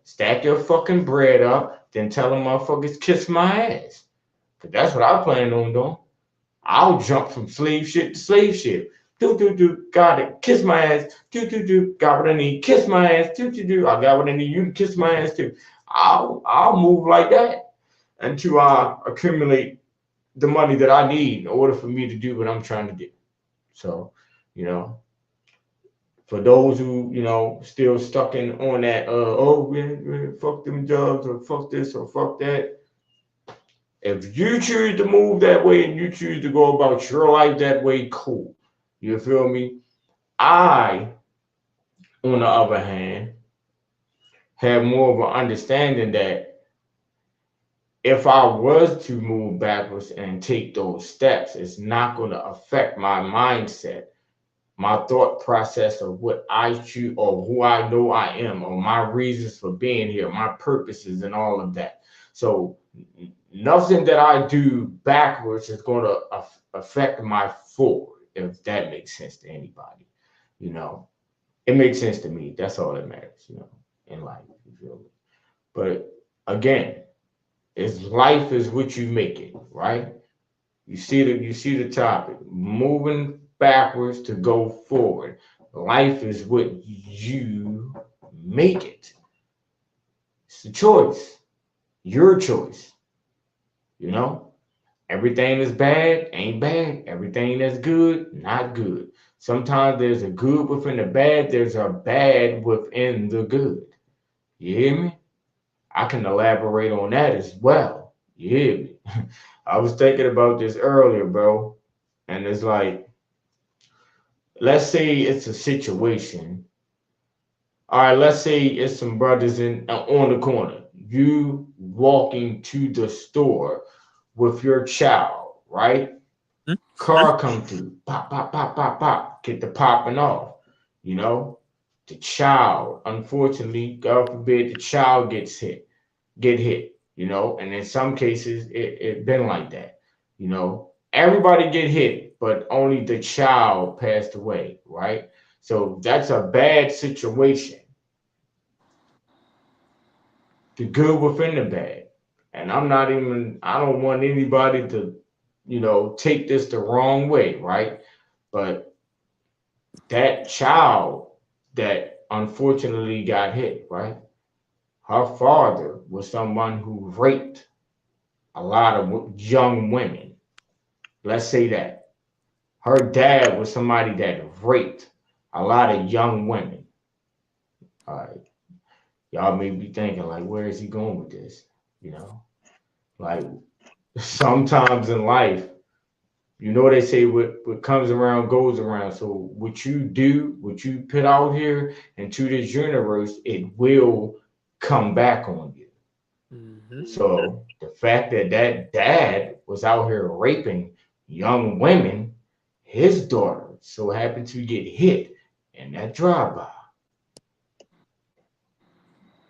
Speaker 4: Stack your fucking bread up, then tell them motherfuckers kiss my ass. Because that's what I plan on doing. I'll jump from slave ship to slave ship. Got it. Kiss my ass. Got what I need. Kiss my ass. I got what I need. You can kiss my ass too. I'll move like that until I accumulate the money that I need in order for me to do what I'm trying to do. So, for those who, still stuck on that, fuck them jobs or fuck this or fuck that. If you choose to move that way and you choose to go about your life that way, cool. You feel me? I, on the other hand, have more of an understanding that if I was to move backwards and take those steps, it's not going to affect my mindset, my thought process of what I choose or who I know I am, or my reasons for being here, my purposes, and all of that. So, nothing that I do backwards is going to affect my forward, if that makes sense to anybody. You know, it makes sense to me. That's all that matters, in life. You feel me? But again, is life is what you make it, right? You see the topic. Moving backwards to go forward. Life is what you make it. It's a choice. Your choice. You know? Everything that's bad ain't bad. Everything that's good, not good. Sometimes there's a good within the bad, there's a bad within the good. You hear me? I can elaborate on that as well. You hear me? I was thinking about this earlier, bro. And it's like, let's say it's a situation. All right, let's say it's some brothers in on the corner. You walking to the store with your child, right?
Speaker 6: Hmm?
Speaker 4: Car come through, pop, pop, pop, pop, pop, get the popping off. You know, the child, unfortunately, God forbid, the child get hit. And in some cases, it been like that. Everybody get hit, but only the child passed away, right? So that's a bad situation. The good within the bad. And I don't want anybody to, take this the wrong way, right? But that child that unfortunately got hit, right? Her father was someone who raped a lot of young women. Let's say that. Her dad was somebody that raped a lot of young women. All right. Y'all may be thinking, like, where is he going with this? You know, like sometimes in life, they say what comes around goes around. So what you do, what you put out here into this universe, it will come back on you.
Speaker 6: Mm-hmm.
Speaker 4: So the fact that that dad was out here raping young women, his daughter so happened to get hit in that drive-by.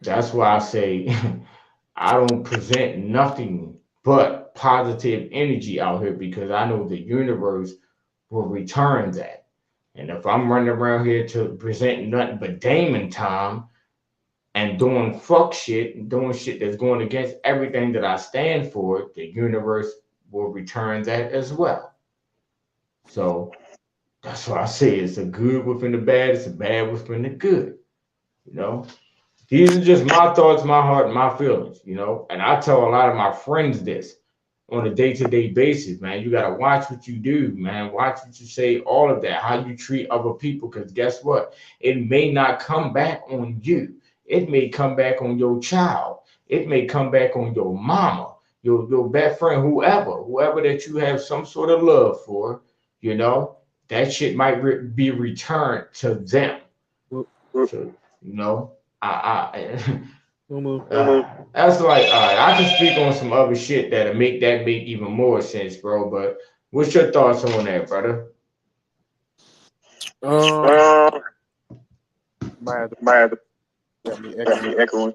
Speaker 4: That's why I say I don't present nothing but positive energy out here because I know the universe will return that. And if I'm running around here to present nothing but Damon time and doing fuck shit and doing shit that's going against everything that I stand for, the universe will return that as well. So that's why I say it's a good within the bad, it's a bad within the good. You know, these are just my thoughts, my heart, and my feelings. And I tell a lot of my friends this on a day-to-day basis, man. You gotta watch what you do, man. Watch what you say, all of that, how you treat other people, because guess what? It may not come back on you. It may come back on your child. It may come back on your mama, your best friend, whoever that you have some sort of love for, you know, that shit might be returned to them.
Speaker 6: Well,
Speaker 4: So, you know, I
Speaker 6: Momo,
Speaker 4: that's like, all right, I can speak on some other shit that'll make even more sense, bro. But what's your thoughts on that, brother?
Speaker 6: um, might have to got me echoing.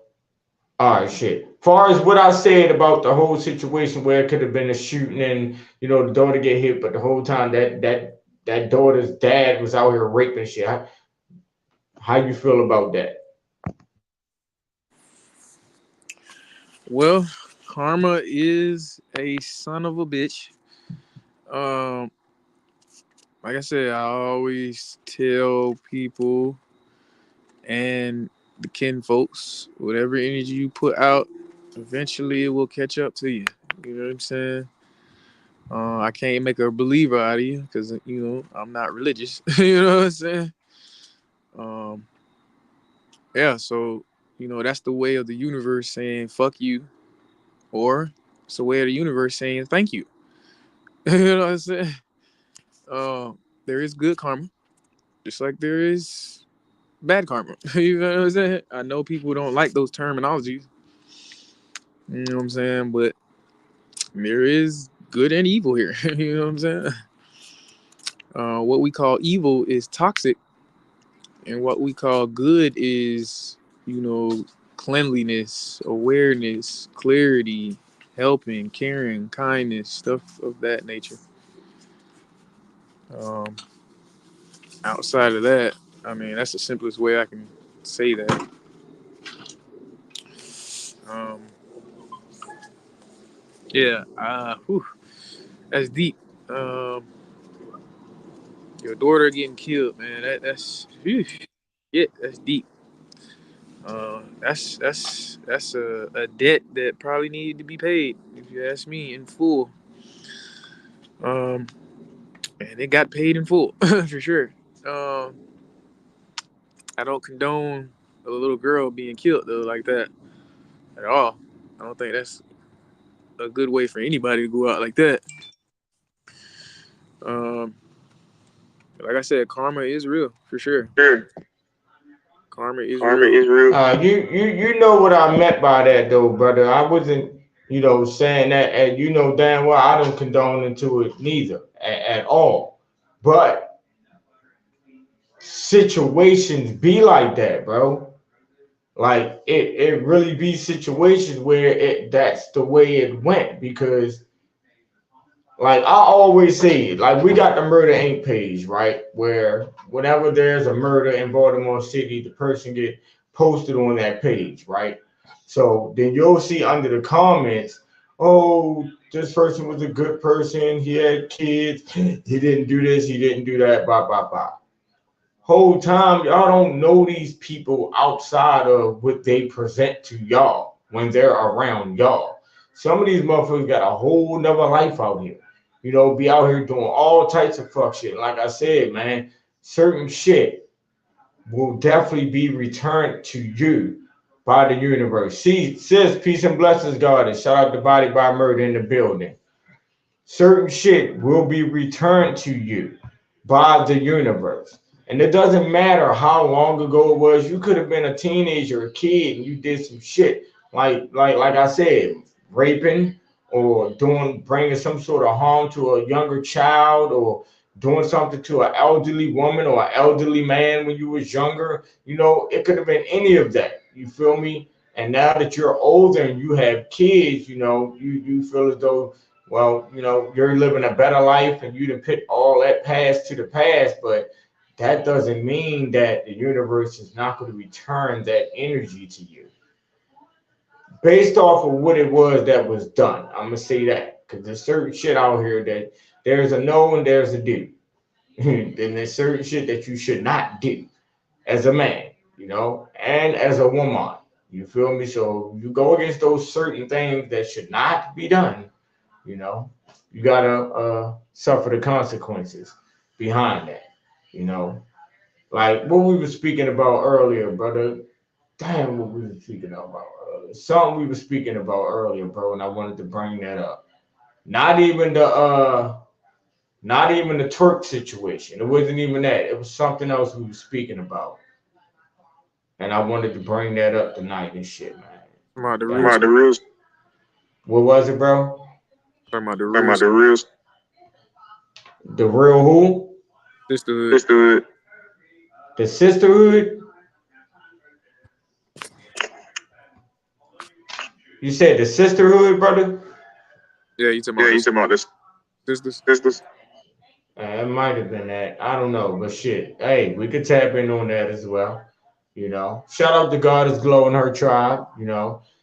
Speaker 4: All right, shit. Far as what I said about the whole situation where it could have been a shooting and the daughter get hit, but the whole time that daughter's dad was out here raping shit. How you feel about that?
Speaker 6: Well, karma is a son of a bitch. Um, like I said, I always tell people and the kin folks, whatever energy you put out, eventually it will catch up to you. You know what I'm saying? I can't make a believer out of you because I'm not religious. You know what I'm saying? Um, yeah. So that's the way of the universe saying "fuck you," or It's a way of the universe saying thank you. You know what I'm saying? There is good karma, just like there is bad karma. You know what I'm saying? I know people don't like those terminologies. You know what I'm saying? But there is good and evil here. You know what I'm saying? What we call evil is toxic, and what we call good is, cleanliness, awareness, clarity, helping, caring, kindness, stuff of that nature. Um, Outside of that, I mean, that's the simplest way I can say that. Um, yeah, that's deep. Um, your daughter getting killed, man. That's whew, yeah, that's deep. That's a debt that probably needed to be paid, if you ask me, in full. Um, and it got paid in full for sure. Um, I don't condone a little girl being killed though like that at all. I don't think that's a good way for anybody to go out like that. Um, like I said, karma is real for sure.
Speaker 5: Sure.
Speaker 6: Karma is
Speaker 5: Karma
Speaker 6: real.
Speaker 5: is real.
Speaker 4: You know what I meant by that though, brother. I wasn't, saying that, and you know damn well I don't condone into it neither at all. But situations be like that, bro. Like it really be situations where that's the way it went because like I always say, like we got the Murder Inc. page, right? Where whenever there's a murder in Baltimore City, the person get posted on that page, right? So then you'll see under the comments, oh, this person was a good person, he had kids, he didn't do this, he didn't do that, blah blah blah. Whole time y'all don't know these people outside of what they present to y'all when they're around y'all. Some of these motherfuckers got a whole nother life out here. Be out here doing all types of fuck shit. Like I said, man, certain shit will definitely be returned to you by the universe. See, sis, peace and blessings, God, and shout out to Body by Murder in the building. Certain shit will be returned to you by the universe. And it doesn't matter how long ago it was. You could have been a teenager, a kid, and you did some shit. Like I said, raping or bringing some sort of harm to a younger child or doing something to an elderly woman or an elderly man when you was younger. It could have been any of that. You feel me? And now that you're older and you have kids, you feel as though, well, you're living a better life and you done put all that past to the past, but that doesn't mean that the universe is not going to return that energy to you based off of what it was that was done. I'm going to say that because there's certain shit out here that there's a no and there's a do. Then there's certain shit that you should not do as a man, and as a woman. You feel me? So you go against those certain things that should not be done. You gotta suffer the consequences behind that. Like what we were speaking about earlier, brother. Damn, what we were speaking about earlier. Something we were speaking about earlier, bro, and I wanted to bring that up. Not even the twerk situation. It wasn't even that. It was something else we were speaking about. And I wanted to bring that up tonight and shit, man.
Speaker 6: Talking about the
Speaker 5: Talking
Speaker 6: real,
Speaker 5: about the real.
Speaker 4: What was it, bro?
Speaker 6: talking about the
Speaker 5: Talking
Speaker 6: real
Speaker 5: about the real.
Speaker 4: The real who?
Speaker 6: sisterhood.
Speaker 5: Sisterhood.
Speaker 4: The sisterhood? You said the sisterhood, brother?
Speaker 6: Yeah, you talking
Speaker 5: Yeah,
Speaker 6: about
Speaker 5: you
Speaker 6: the
Speaker 5: talking about this
Speaker 6: sisters?
Speaker 5: sisters.
Speaker 4: It might have been that. I don't know, but shit. Hey, we could tap in on that as well. Shout out to Goddess Glow and her tribe.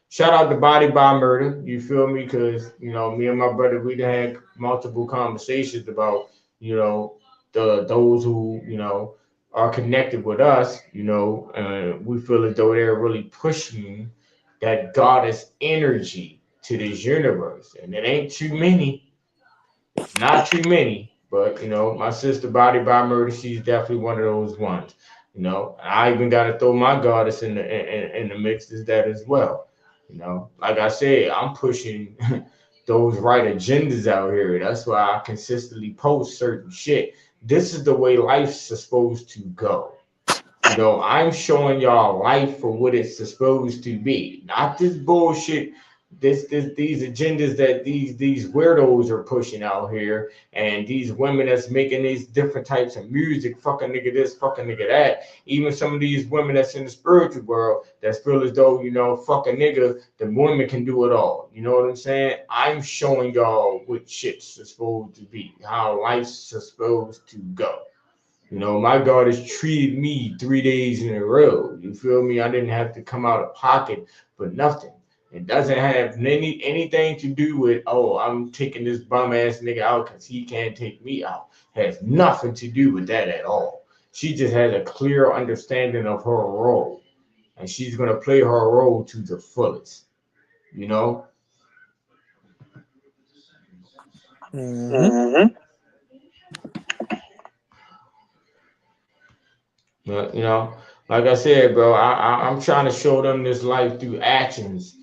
Speaker 4: Shout out to Body by Murder. You feel me? Because me and my brother, we had multiple conversations about those who are connected with us. We feel as though they're really pushing that goddess energy to this universe, and it ain't too many. It's not too many, but my sister Body by Murder, she's definitely one of those ones. I even got to throw my goddess in the mix as that as well. Like I said, I'm pushing those right agendas out here. That's why I consistently post certain shit. This is the way life's supposed to go. You know, I'm showing y'all life for what it's supposed to be, not this bullshit, these agendas that these weirdos are pushing out here, and these women that's making these different types of music, fucking nigga this, fucking nigga that. Even some of these women that's in the spiritual world that feel as though, you know, fucking nigga, the women can do it all. You know what I'm saying? I'm showing y'all what shit's supposed to be, how life's supposed to go. You know, my God has treated me 3 days in a row. You feel me? I didn't have to come out of pocket for nothing. It doesn't have anything to do with, oh, I'm taking this bum ass nigga out because he can't take me out. It has nothing to do with that at all. She just has a clear understanding of her role, and she's gonna play her role to the fullest. You know,
Speaker 6: Mm-hmm.
Speaker 4: you know, like I said, bro, I'm trying to show them this life through actions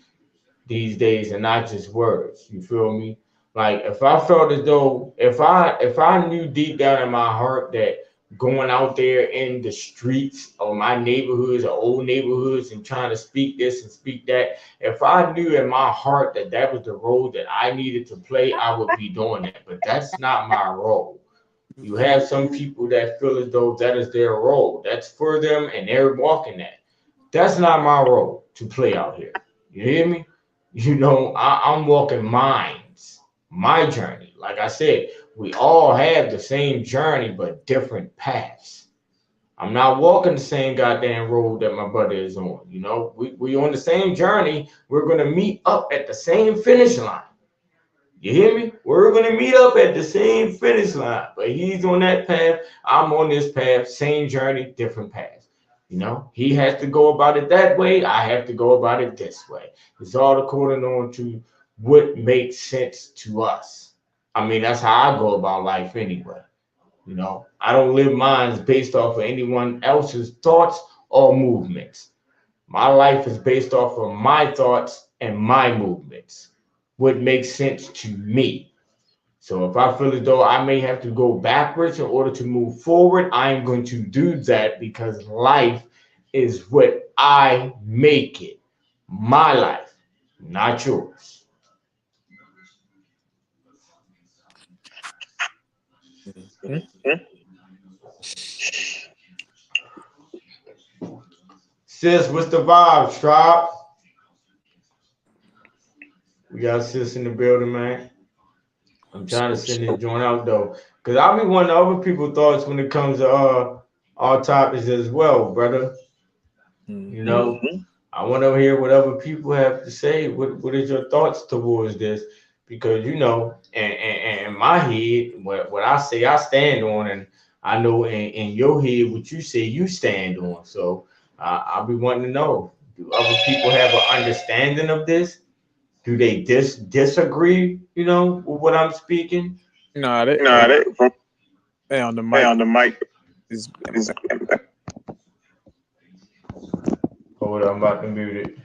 Speaker 4: these days and not just words. You feel me? Like if I felt as though if I knew deep down in my heart that going out there in the streets of my neighborhoods or old neighborhoods and trying to speak this and speak that, if I knew in my heart that that was the role that I needed to play, I would be doing that. But that's not my role. You have some people that feel as though that is their role. That's for them and they're walking that. That's not my role to play out here. You hear me? You know, I'm walking mines, my journey. Like I said, we all have the same journey, but different paths. I'm not walking the same goddamn road that my brother is on. You know, we on the same journey. We're gonna meet up at the same finish line. You hear me? We're gonna meet up at the same finish line, but he's on that path. I'm on this path. Same journey, different paths. You know, he has to go about it that way. I have to go about it this way. It's all according on to what makes sense to us. I mean, that's how I go about life anyway. You know, I don't live mine based off of anyone else's thoughts or movements. My life is based off of my thoughts and my movements, what makes sense to me. So if I feel as though I may have to go backwards in order to move forward, I'm going to do that because life is what I make it. My life, not yours. Sis, what's the vibe, Strop? We got sis in the building, man. I'm trying to send this joint out though, cause I'll be wanting other people's thoughts when it comes to our topics as well, brother. You
Speaker 6: Mm-hmm.
Speaker 4: know, I want to hear what other people have to say. What is your thoughts towards this? Because you know, and in my head, what I say I stand on, and I know in your head what you say you stand on. So I'll be wanting to know: do other people have an understanding of this? Do they disagree? You know, with what I'm speaking?
Speaker 6: Nah,
Speaker 5: Nah,
Speaker 6: they on the
Speaker 5: they
Speaker 6: mic
Speaker 5: on the mic
Speaker 6: is
Speaker 5: is
Speaker 4: Hold on, I'm about to mute it.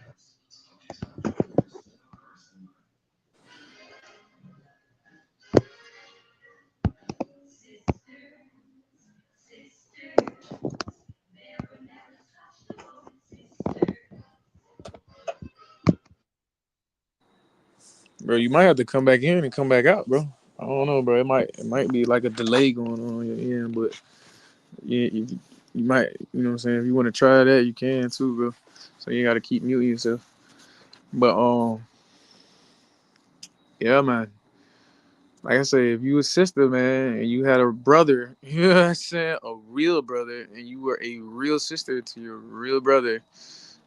Speaker 6: bro. You might have to come back in and come back out, bro. I don't know, bro. It might be like a delay going on your end, but yeah, you might, you know what I'm saying. If you want to try that, you can too, bro. So you got to keep muting yourself. But yeah, man. Like I say, if you a sister, man, and you had a brother, you know what I'm saying, a real brother, and you were a real sister to your real brother,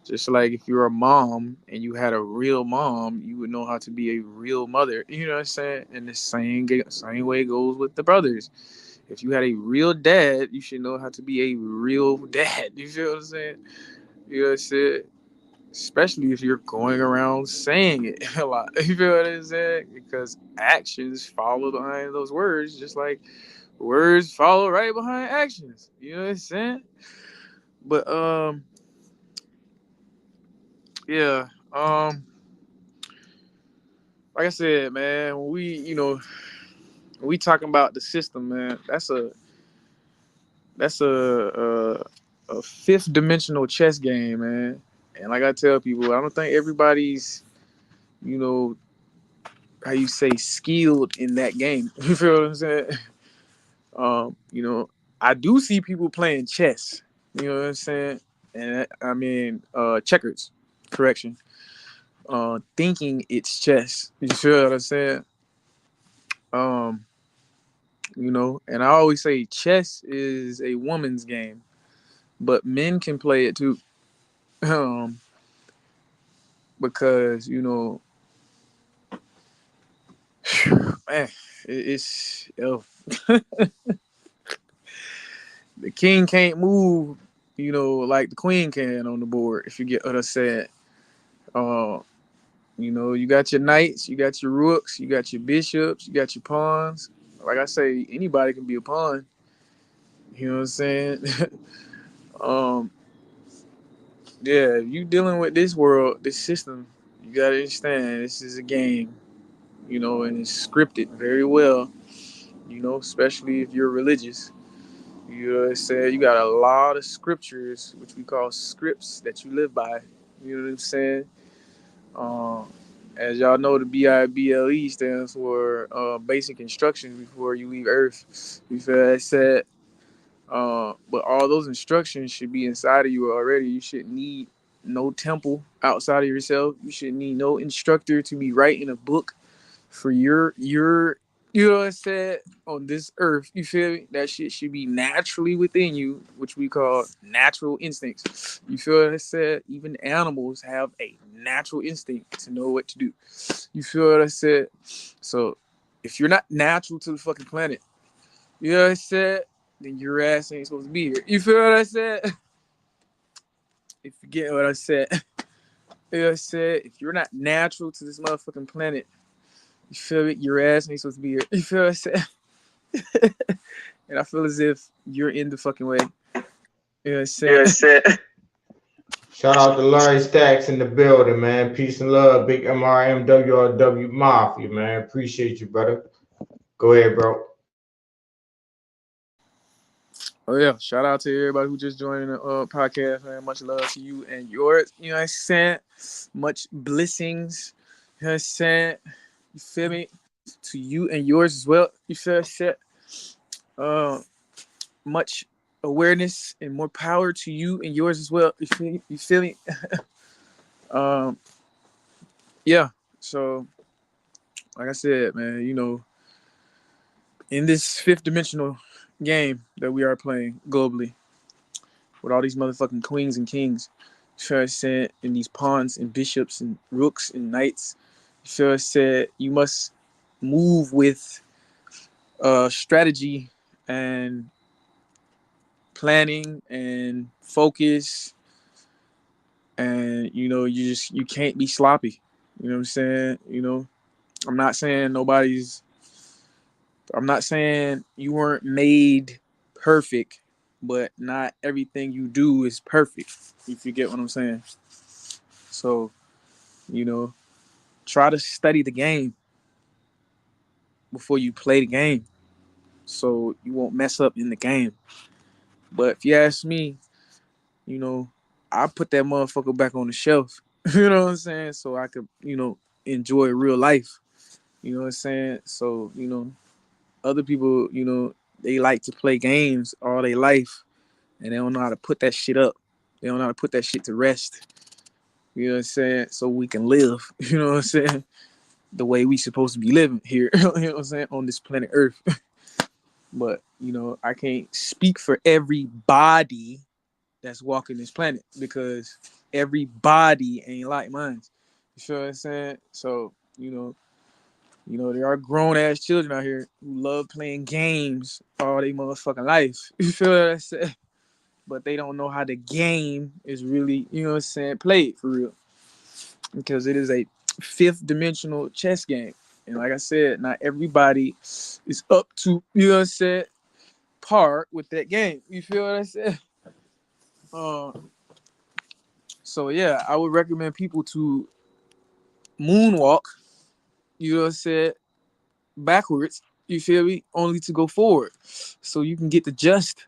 Speaker 6: just like if you're a mom and you had a real mom, you would know how to be a real mother. You know what I'm saying? And the same way goes with the brothers. If you had a real dad, you should know how to be a real dad. You feel what I'm saying? You know what I'm saying? Especially if you're going around saying it a lot. You feel what I'm saying? Because actions follow behind those words, just like words follow right behind actions. You know what I'm saying? But yeah. like I said, man, when we talking about the system, man, that's a fifth dimensional chess game, man. And like I tell people, I don't think everybody's, you know, how you say, skilled in that game. You feel what I'm saying? You know, I do see people playing chess. You know what I'm saying? And I mean, checkers. Correction. Thinking it's chess. You feel what I'm saying? Um, you know, and I always say chess is a woman's game, but men can play it too. Um, because you know, man, it's the king can't move, you know, like the queen can on the board. If you get what I said, uh, you know, you got your knights, you got your rooks, you got your bishops, you got your pawns. Like I say, anybody can be a pawn. You know what I'm saying? um, yeah, if you dealing with this world, this system, you gotta understand this is a game, you know, and it's scripted very well. You know, especially if you're religious. You know what I'm saying? You got a lot of scriptures, which we call scripts, that you live by. You know what I'm saying? Um, as y'all know, the BIBLE stands for basic instructions before you leave Earth. You feel that said? But all those instructions should be inside of you already. You shouldn't need no temple outside of yourself. You shouldn't need no instructor to be writing a book for your you know what I said, on this earth. You feel me? That shit should be naturally within you, which we call natural instincts. You feel what I said? Even animals have a natural instinct to know what to do. You feel what I said? So if you're not natural to the fucking planet, you know what I said, then your ass ain't supposed to be here. You feel what I said? If you get what I said. You know what I said? If you're not natural to this motherfucking planet, you feel it? Your ass ain't supposed to be here. You feel what I said? And I feel as if you're in the fucking way. You know what I'm saying?
Speaker 5: Yes, sir.
Speaker 4: Shout out to Larry Stacks in the building, man. Peace and love, big MRM WRW Mafia, man. Appreciate you, brother. Go ahead, bro.
Speaker 6: Oh yeah, shout out to everybody who just joined the podcast, man. Much love to you and yours. You know what I'm saying? Much blessings. You know what I'm saying? You feel me? To you and yours as well. You feel what I'm saying? Much awareness and more power to you and yours as well. You feel me? You feel me? um, yeah. So, like I said, man, you know, in this fifth dimensional game that we are playing globally with all these motherfucking queens and kings, you feel what I'm saying? And these pawns and bishops and rooks and knights, you feel what I'm saying? You must move with strategy and planning and focus, and you know, you can't be sloppy. You know what I'm saying? You know, I'm not saying nobody's I'm not saying you weren't made perfect, but not everything you do is perfect, if you get what I'm saying. So, you know, try to study the game before you play the game so you won't mess up in the game. But if you ask me, you know, I put that motherfucker back on the shelf. You know what I'm saying? So I could, you know, enjoy real life. You know what I'm saying? So, you know, other people, you know, they like to play games all their life and they don't know how to put that shit up. They don't know how to put that shit to rest. You know what I'm saying? So we can live, you know what I'm saying? The way we supposed to be living here, you know what I'm saying? On this planet Earth. But, you know, I can't speak for everybody that's walking this planet because everybody ain't like mine. You feel what I'm saying? So, you know, there are grown ass children out here who love playing games all their motherfucking life. You feel what I said? But they don't know how the game is really, you know what I'm saying, played for real. Because it is a fifth dimensional chess game. And like I said, not everybody is up to, you know what I'm saying, par with that game. You feel what I said? So yeah, I would recommend people to moonwalk You know what I said? Backwards. You feel me? Only to go forward, so you can get the gist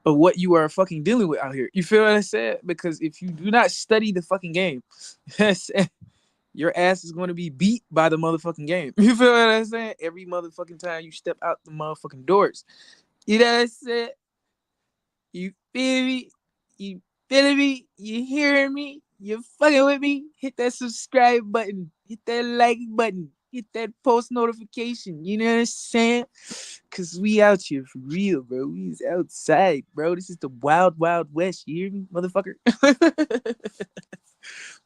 Speaker 6: of what you are fucking dealing with out here. You feel what I said? Because if you do not study the fucking game, your ass is going to be beat by the motherfucking game. You feel what I'm saying? Every motherfucking time you step out the motherfucking doors. You know what I said? You feel me? You feeling me? You hearing me? You fucking with me? Hit that subscribe button. Hit that like button. Hit that post notification. You know what I'm saying? Cause we out here for real, bro. We is outside, bro. This is the wild, wild west. You hear me, motherfucker?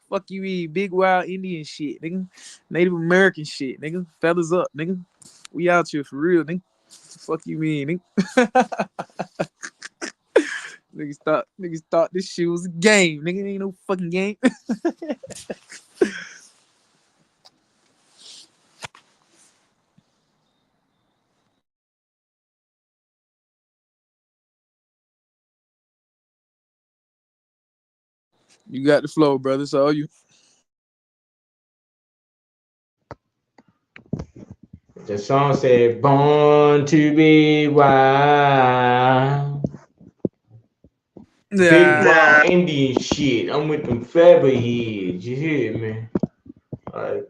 Speaker 6: Fuck you, big wild Indian shit, nigga. Native American shit, nigga. Feathers up, nigga. We out here for real, nigga. Fuck you mean, nigga? Niggas thought this shit was a game. Nigga, it ain't no fucking game. You got the flow, brother. It's all you.
Speaker 4: The song said, "Born to be wild." Big wild Indian shit. I'm with them feather heads. You hear me? Like,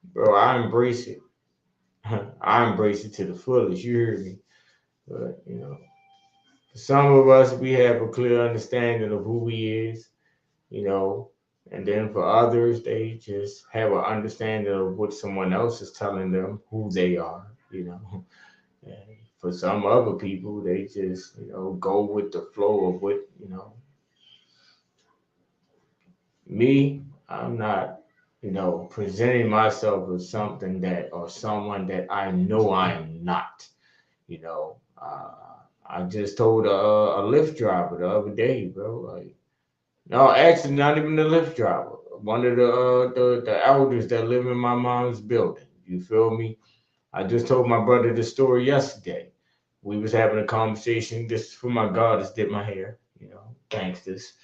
Speaker 4: bro, I embrace it. I embrace it to the fullest. You hear me? But you know, for some of us, we have a clear understanding of who we is. You know, and then for others, they just have an understanding of what someone else is telling them who they are. You know. And for some other people, they just, go with the flow of what, me, I'm not, presenting myself as something that or someone that I know I am not. You know, I just told a Lyft driver the other day, bro. Like, no, actually, not even the Lyft driver. One of the elders that live in my mom's building. You feel me? I just told my brother the story yesterday. We was having a conversation. This is for my goddess did my hair, gangsters.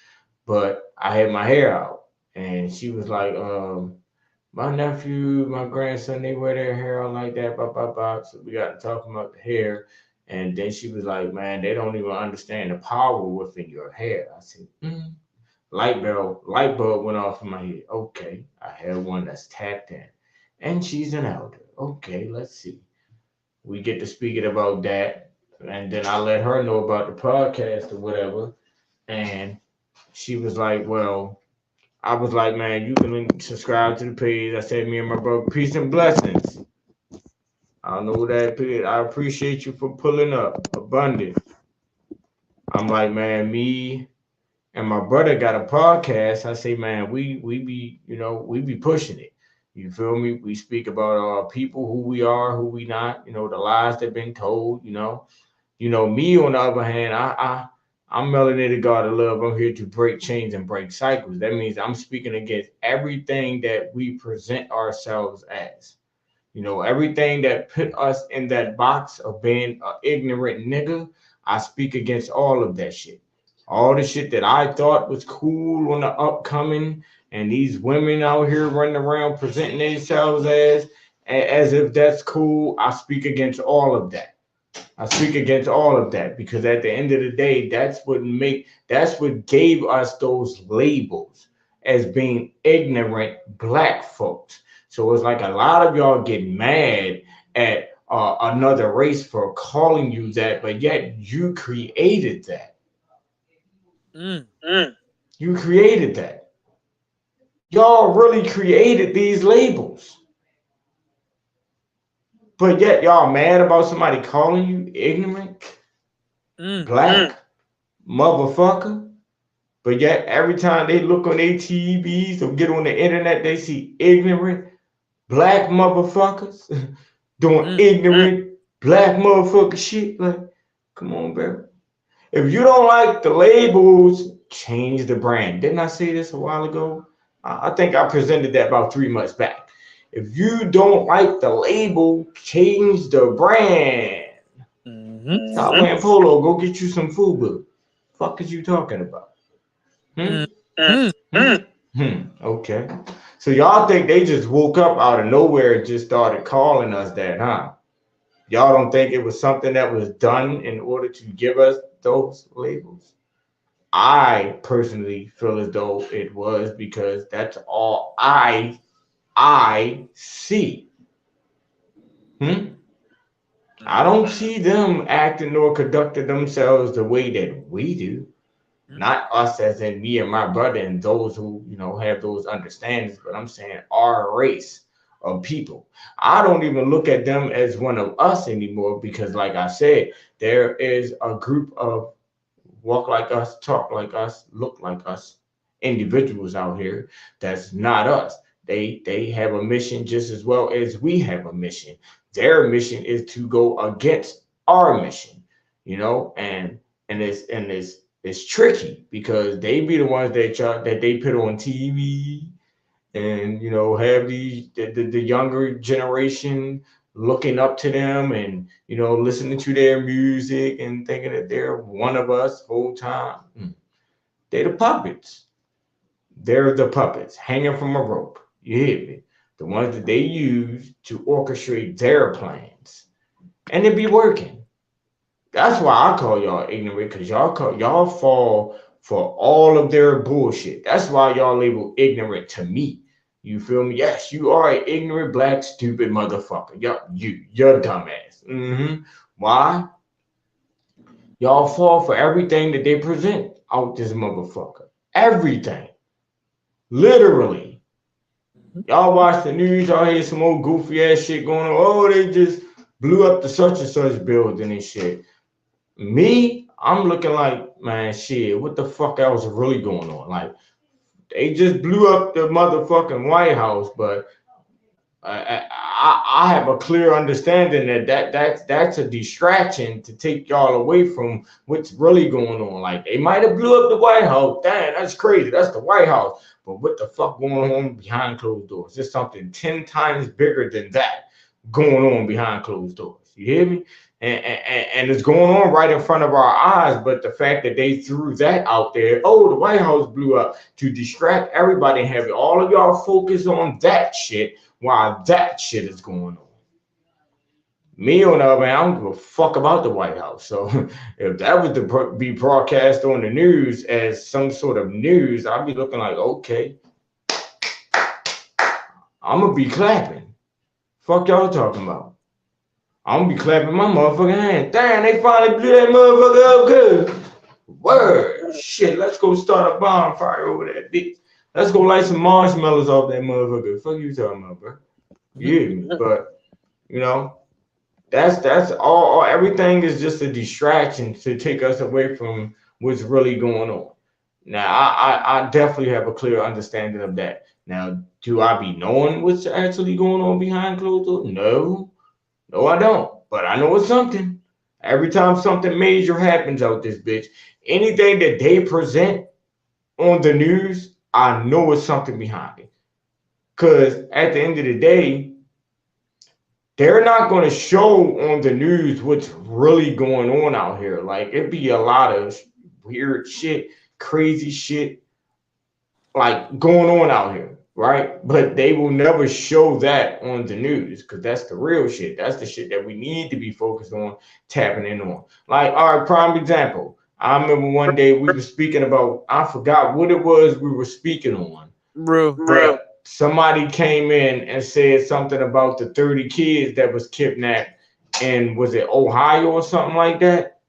Speaker 4: But I had my hair out, and she was like, my nephew, my grandson, they wear their hair out like that, blah, blah, blah. So we got to talking about the hair. And then she was like, man, they don't even understand the power within your hair. I said, light bulb went off in my head. Okay, I have one that's tapped in. And she's an elder. Okay, let's see. We get to speaking about that. And then I let her know about the podcast or whatever. And she was like, well, I was like, man, you can subscribe to the page. I said, me and my brother, peace and blessings. I don't know who that is. I appreciate you for pulling up. Abundant. I'm like, man, me and my brother got a podcast. I say, man, we be pushing it. You feel me? We speak about people, who we are, who we not, the lies that been told, me on the other hand, I'm melanated God of love. I'm here to break chains and break cycles. That means I'm speaking against everything that we present ourselves as. Everything that put us in that box of being an ignorant nigga, I speak against all of that shit. All the shit that I thought was cool on the upcoming, and these women out here running around presenting themselves as if that's cool. I speak against all of that. I speak against all of that because at the end of the day, that's what gave us those labels as being ignorant black folks. So it's like a lot of y'all get mad at another race for calling you that, but yet you created that. You created that. Y'all really created these labels. But yet y'all mad about somebody calling you ignorant, black, motherfucker. But yet every time they look on their TVs or get on the internet, they see ignorant, black motherfuckers doing ignorant, black motherfucker shit. Like, come on, bro. If you don't like the labels, change the brand. Didn't I say this a while ago? I think I presented that about 3 months back. If you don't like the label, change the brand. Stop wearing polo. Go get you some food. Fuck is you talking about? Okay. So y'all think they just woke up out of nowhere and just started calling us that, huh? Y'all don't think it was something that was done in order to give us those labels? I personally feel as though it was, because that's all I see. I don't see them acting or conducting themselves the way that we do. Not us as in me and my brother and those who, have those understandings, but I'm saying our race of people. I don't even look at them as one of us anymore, because like I said, there is a group of walk like us, talk like us, look like us individuals out here that's not us. They have a mission just as well as we have a mission. Their mission is to go against our mission, and it's tricky, because they be the ones that they put on TV, and have the younger generation looking up to them, and listening to their music and thinking that they're one of us whole time. They're the puppets. They're the puppets hanging from a rope. You hear me? The ones that they use to orchestrate their plans, and it be working. That's why I call y'all ignorant, because y'all fall for all of their bullshit. That's why y'all label ignorant to me. You feel me? Yes, you are an ignorant, black, stupid motherfucker. You're dumbass. Why? Y'all fall for everything that they present out this motherfucker. Everything. Literally. Y'all watch the news, y'all hear some old goofy ass shit going on. Oh, they just blew up the such and such building and shit. Me, I'm looking like, man, shit, what the fuck else is really going on? Like, they just blew up the motherfucking White House, but I have a clear understanding that's a distraction to take y'all away from what's really going on. Like, they might have blew up the White House. Damn, that's crazy. That's the White House. But what the fuck going on behind closed doors? There's something 10 times bigger than that going on behind closed doors. You hear me? And it's going on right in front of our eyes. But the fact that they threw that out there, oh, the White House blew up, to distract everybody and have all of y'all focus on that shit while that shit is going on. Me, on the other hand, I don't give a fuck about the White House. So if that was to be broadcast on the news as some sort of news, I'd be looking like, okay, I'm going to be clapping. Fuck y'all talking about? I'm going to be clapping my motherfucking hand. Damn, they finally blew that motherfucker up good. Word. Shit, let's go start a bonfire over that bitch. Let's go light some marshmallows off that motherfucker. Fuck you talking about, bro? You hear me? But, that's all. Everything is just a distraction to take us away from what's really going on. Now, I definitely have a clear understanding of that. Now, do I be knowing what's actually going on behind closed doors? No, I don't. But I know it's something. Every time something major happens out this bitch, anything that they present on the news, I know it's something behind it. Because at the end of the day, they're not going to show on the news what's really going on out here. Like, it'd be a lot of weird shit, crazy shit, like, going on out here, right? But they will never show that on the news, because that's the real shit. That's the shit that we need to be focused on, tapping in on. Like, all right, prime example. I remember one day we were speaking about, I forgot what it was we were speaking on. Bro. Somebody came in and said something about the 30 kids that was kidnapped in, was it Ohio or something like that?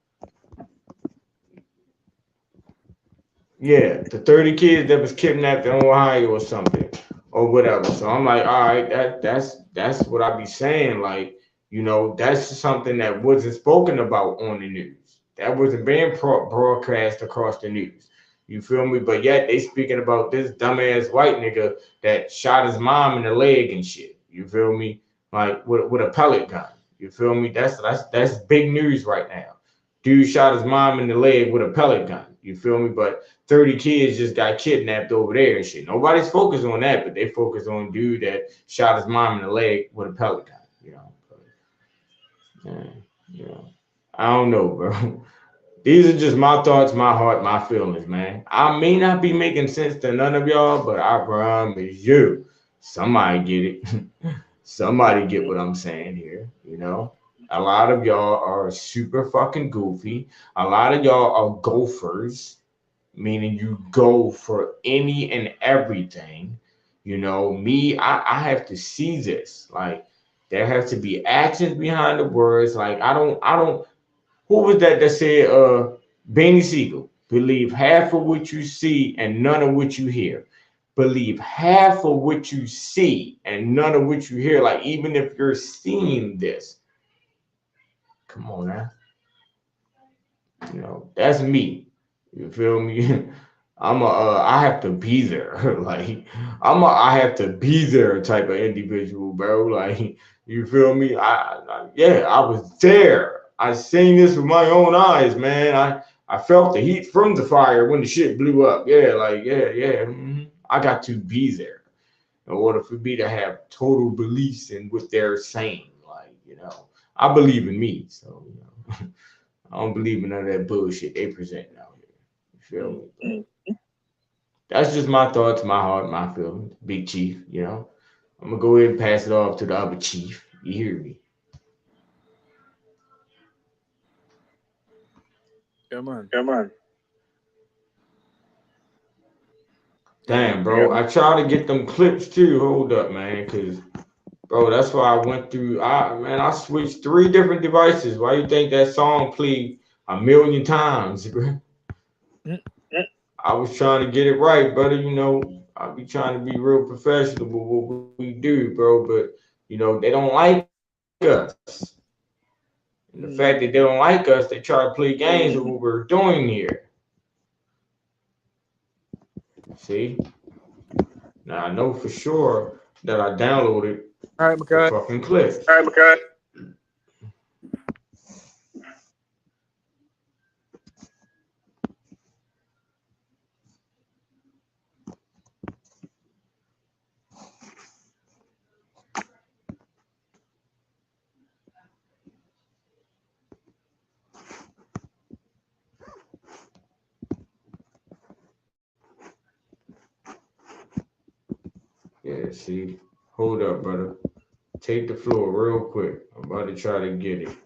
Speaker 4: Yeah, the 30 kids that was kidnapped in Ohio or something, or whatever. So I'm like, all right, that's what I be saying. Like, that's something that wasn't spoken about on the news. That wasn't being broadcast across the news. You feel me? But yet they speaking about this dumbass white nigga that shot his mom in the leg and shit. You feel me? Like, with a pellet gun. You feel me? That's big news right now. Dude shot his mom in the leg with a pellet gun. You feel me? But 30 kids just got kidnapped over there and shit. Nobody's focused on that, but they focus on dude that shot his mom in the leg with a pellet gun. I don't know, bro. These are just my thoughts, my heart, my feelings, man. I may not be making sense to none of y'all, but I promise you, Somebody get it. Somebody get what I'm saying here, you know? A lot of y'all are super fucking goofy. A lot of y'all are gophers, meaning you go for any and everything. You know, me, I have to see this. Like, there has to be actions behind the words. Like, I don't, who was that said, Benny Siegel, believe half of what you see and none of what you hear. Believe half of what you see and none of what you hear. Like, even if you're seeing this, come on now. You know, that's me. You feel me? I have to be there. Like, I have to be there type of individual, bro. Like, you feel me? Yeah, I was there. I seen this with my own eyes, man. I felt the heat from the fire when the shit blew up. Yeah, like, yeah. I got to be there in order for me to have total beliefs in what they're saying. Like, you know, I believe in me, so you know. I don't believe in none of that bullshit they presenting out here. You feel me? That's just my thoughts, my heart, my feelings. Big Chief, you know. I'm gonna go ahead and pass it off to the other chief. You hear me?
Speaker 6: Come on.
Speaker 4: Damn, bro. I try to get them clips too. Hold up, man, cause bro, that's why I went through. I switched 3 different devices. Why you think that song played a million times, bro?
Speaker 6: Mm.
Speaker 4: I was trying to get it right, brother. You know, I be trying to be real professional with what we do, bro. But you know, they don't like us. And the fact that they don't like us, they try to play games with what we're doing here. See? Now I know for sure that I downloaded
Speaker 6: All right,
Speaker 4: the
Speaker 6: Makai.
Speaker 4: fucking clips. Yeah, see? Hold up, brother. Take the floor real quick. I'm about to try to get it.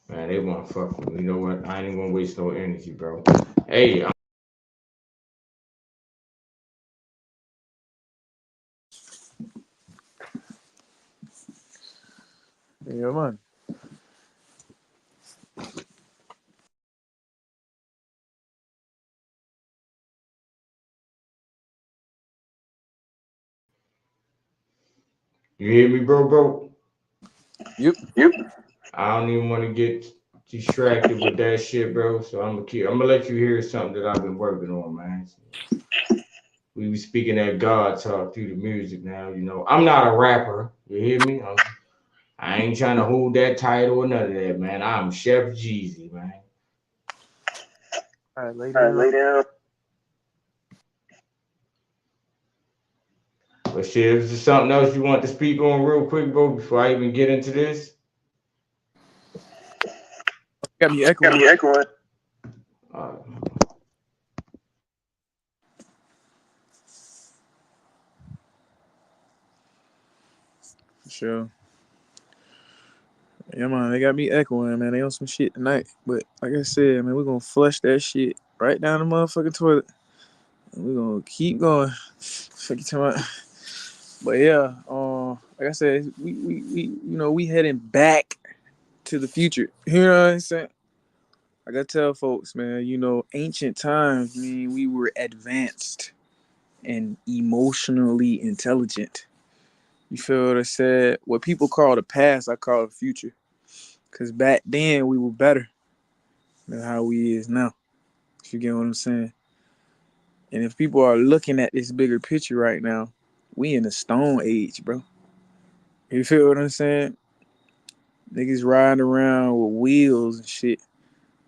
Speaker 4: Man, they want to fuck with me. You know what? I ain't gonna waste no energy, bro. Hey,
Speaker 6: Yeah, man.
Speaker 4: you hear me, bro?
Speaker 6: Yep.
Speaker 4: I don't even want to get distracted with that shit, bro. So I'm gonna let you hear something that I've been working on, man. We be speaking that God talk through the music now. You know, I'm not a rapper. You hear me? I ain't trying to hold that title or none of that, man. I'm Chef Jeezy, man.
Speaker 6: All right, lay down.
Speaker 4: But shit, is there something else you want to speak on real quick, bro, before I even get into this?
Speaker 6: Got me echoing.
Speaker 4: Uh,
Speaker 6: Sure. Yeah, man, they got me echoing, man. They on some shit tonight. But like I said, man, we're gonna flush that shit right down the motherfucking toilet. And we're gonna keep going. Fuck you talking about. But yeah, like I said, we heading back to the future. You know what I'm saying? Like I tell folks, man, ancient times, we were advanced and emotionally intelligent. You feel what I said? What people call the past, I call the future. Cause back then we were better than how we is now. If you get what I'm saying. And if people are looking at this bigger picture right now, we in the stone age, bro. You feel what I'm saying? Niggas riding around with wheels and shit.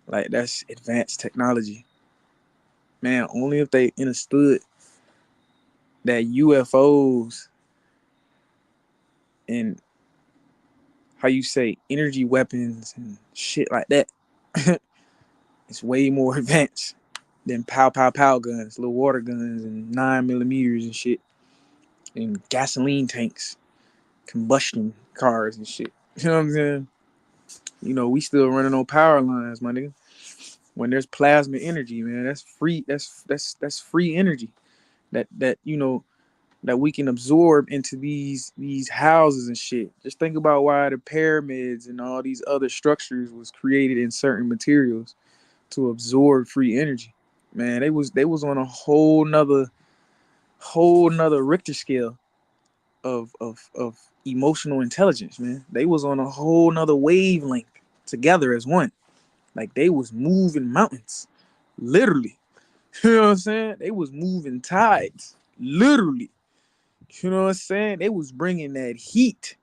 Speaker 6: Like, that's advanced technology. Man, only if they understood that UFOs and how you say energy weapons and shit like that, it's way more advanced than pow pow pow guns, little water guns and 9mm and shit, and gasoline tanks, combustion cars and shit. You know what I'm saying? You know, we still running on power lines, my nigga. When there's plasma energy, man, that's free. That's free energy that you know that we can absorb into these houses and shit. Just think about why the pyramids and all these other structures was created in certain materials to absorb free energy. Man, they was on a whole nother Richter scale of emotional intelligence, man. They was on a whole nother wavelength together as one. Like they was moving mountains, literally. You know what I'm saying? They was moving tides, literally. You know what I'm saying? They was bringing that heat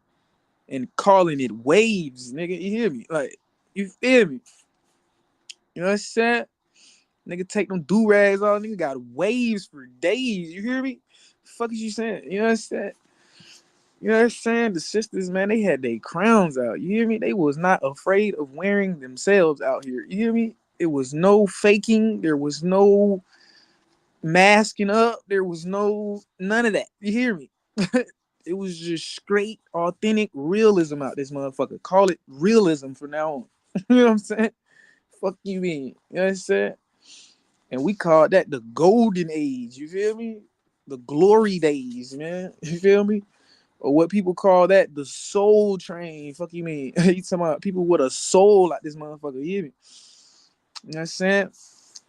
Speaker 6: and calling it waves, nigga. You hear me? Like, you feel me? You know what I'm saying? Nigga take them do-rags off. Nigga got waves for days. You hear me? Fuck is you saying? You know what I'm saying? You know what I'm saying? The sisters, man, they had their crowns out. You hear me? They was not afraid of wearing themselves out here. You hear me? It was no faking. There was no masking up. There was none of that. You hear me? It was just straight, authentic realism out this motherfucker. Call it realism from now on. You know what I'm saying? Fuck you mean? You know what I'm saying? And we called that the golden age. You feel me? The glory days, man. You feel me? Or what people call that, the soul train. Fuck you mean? You talking about people with a soul like this motherfucker. You hear me? You know what I'm saying?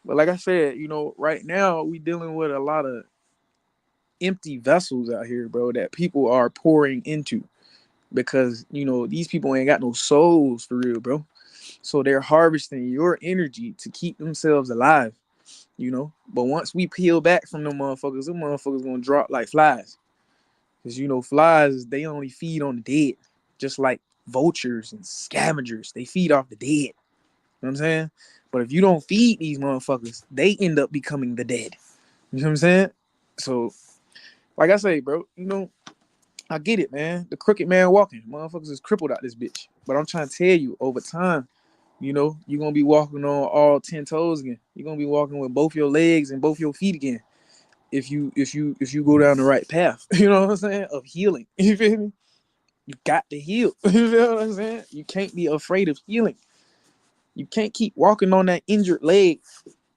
Speaker 6: But like I said, you know, right now we dealing with a lot of empty vessels out here, bro, that people are pouring into because, you know, these people ain't got no souls for real, bro. So they're harvesting your energy to keep themselves alive, you know. But once we peel back from them motherfuckers gonna drop like flies. Because, you know, flies, they only feed on the dead, just like vultures and scavengers. They feed off the dead. You know what I'm saying? But if you don't feed these motherfuckers, they end up becoming the dead. You know what I'm saying? So, like I say, bro, you know, I get it, man. The crooked man walking. Motherfuckers is crippled out this bitch. But I'm trying to tell you, over time, you know, you're going to be walking on all 10 toes again. You're going to be walking with both your legs and both your feet again. If you go down the right path, you know what I'm saying, of healing. You feel me? You got to heal. You feel what I'm saying? You can't be afraid of healing. You can't keep walking on that injured leg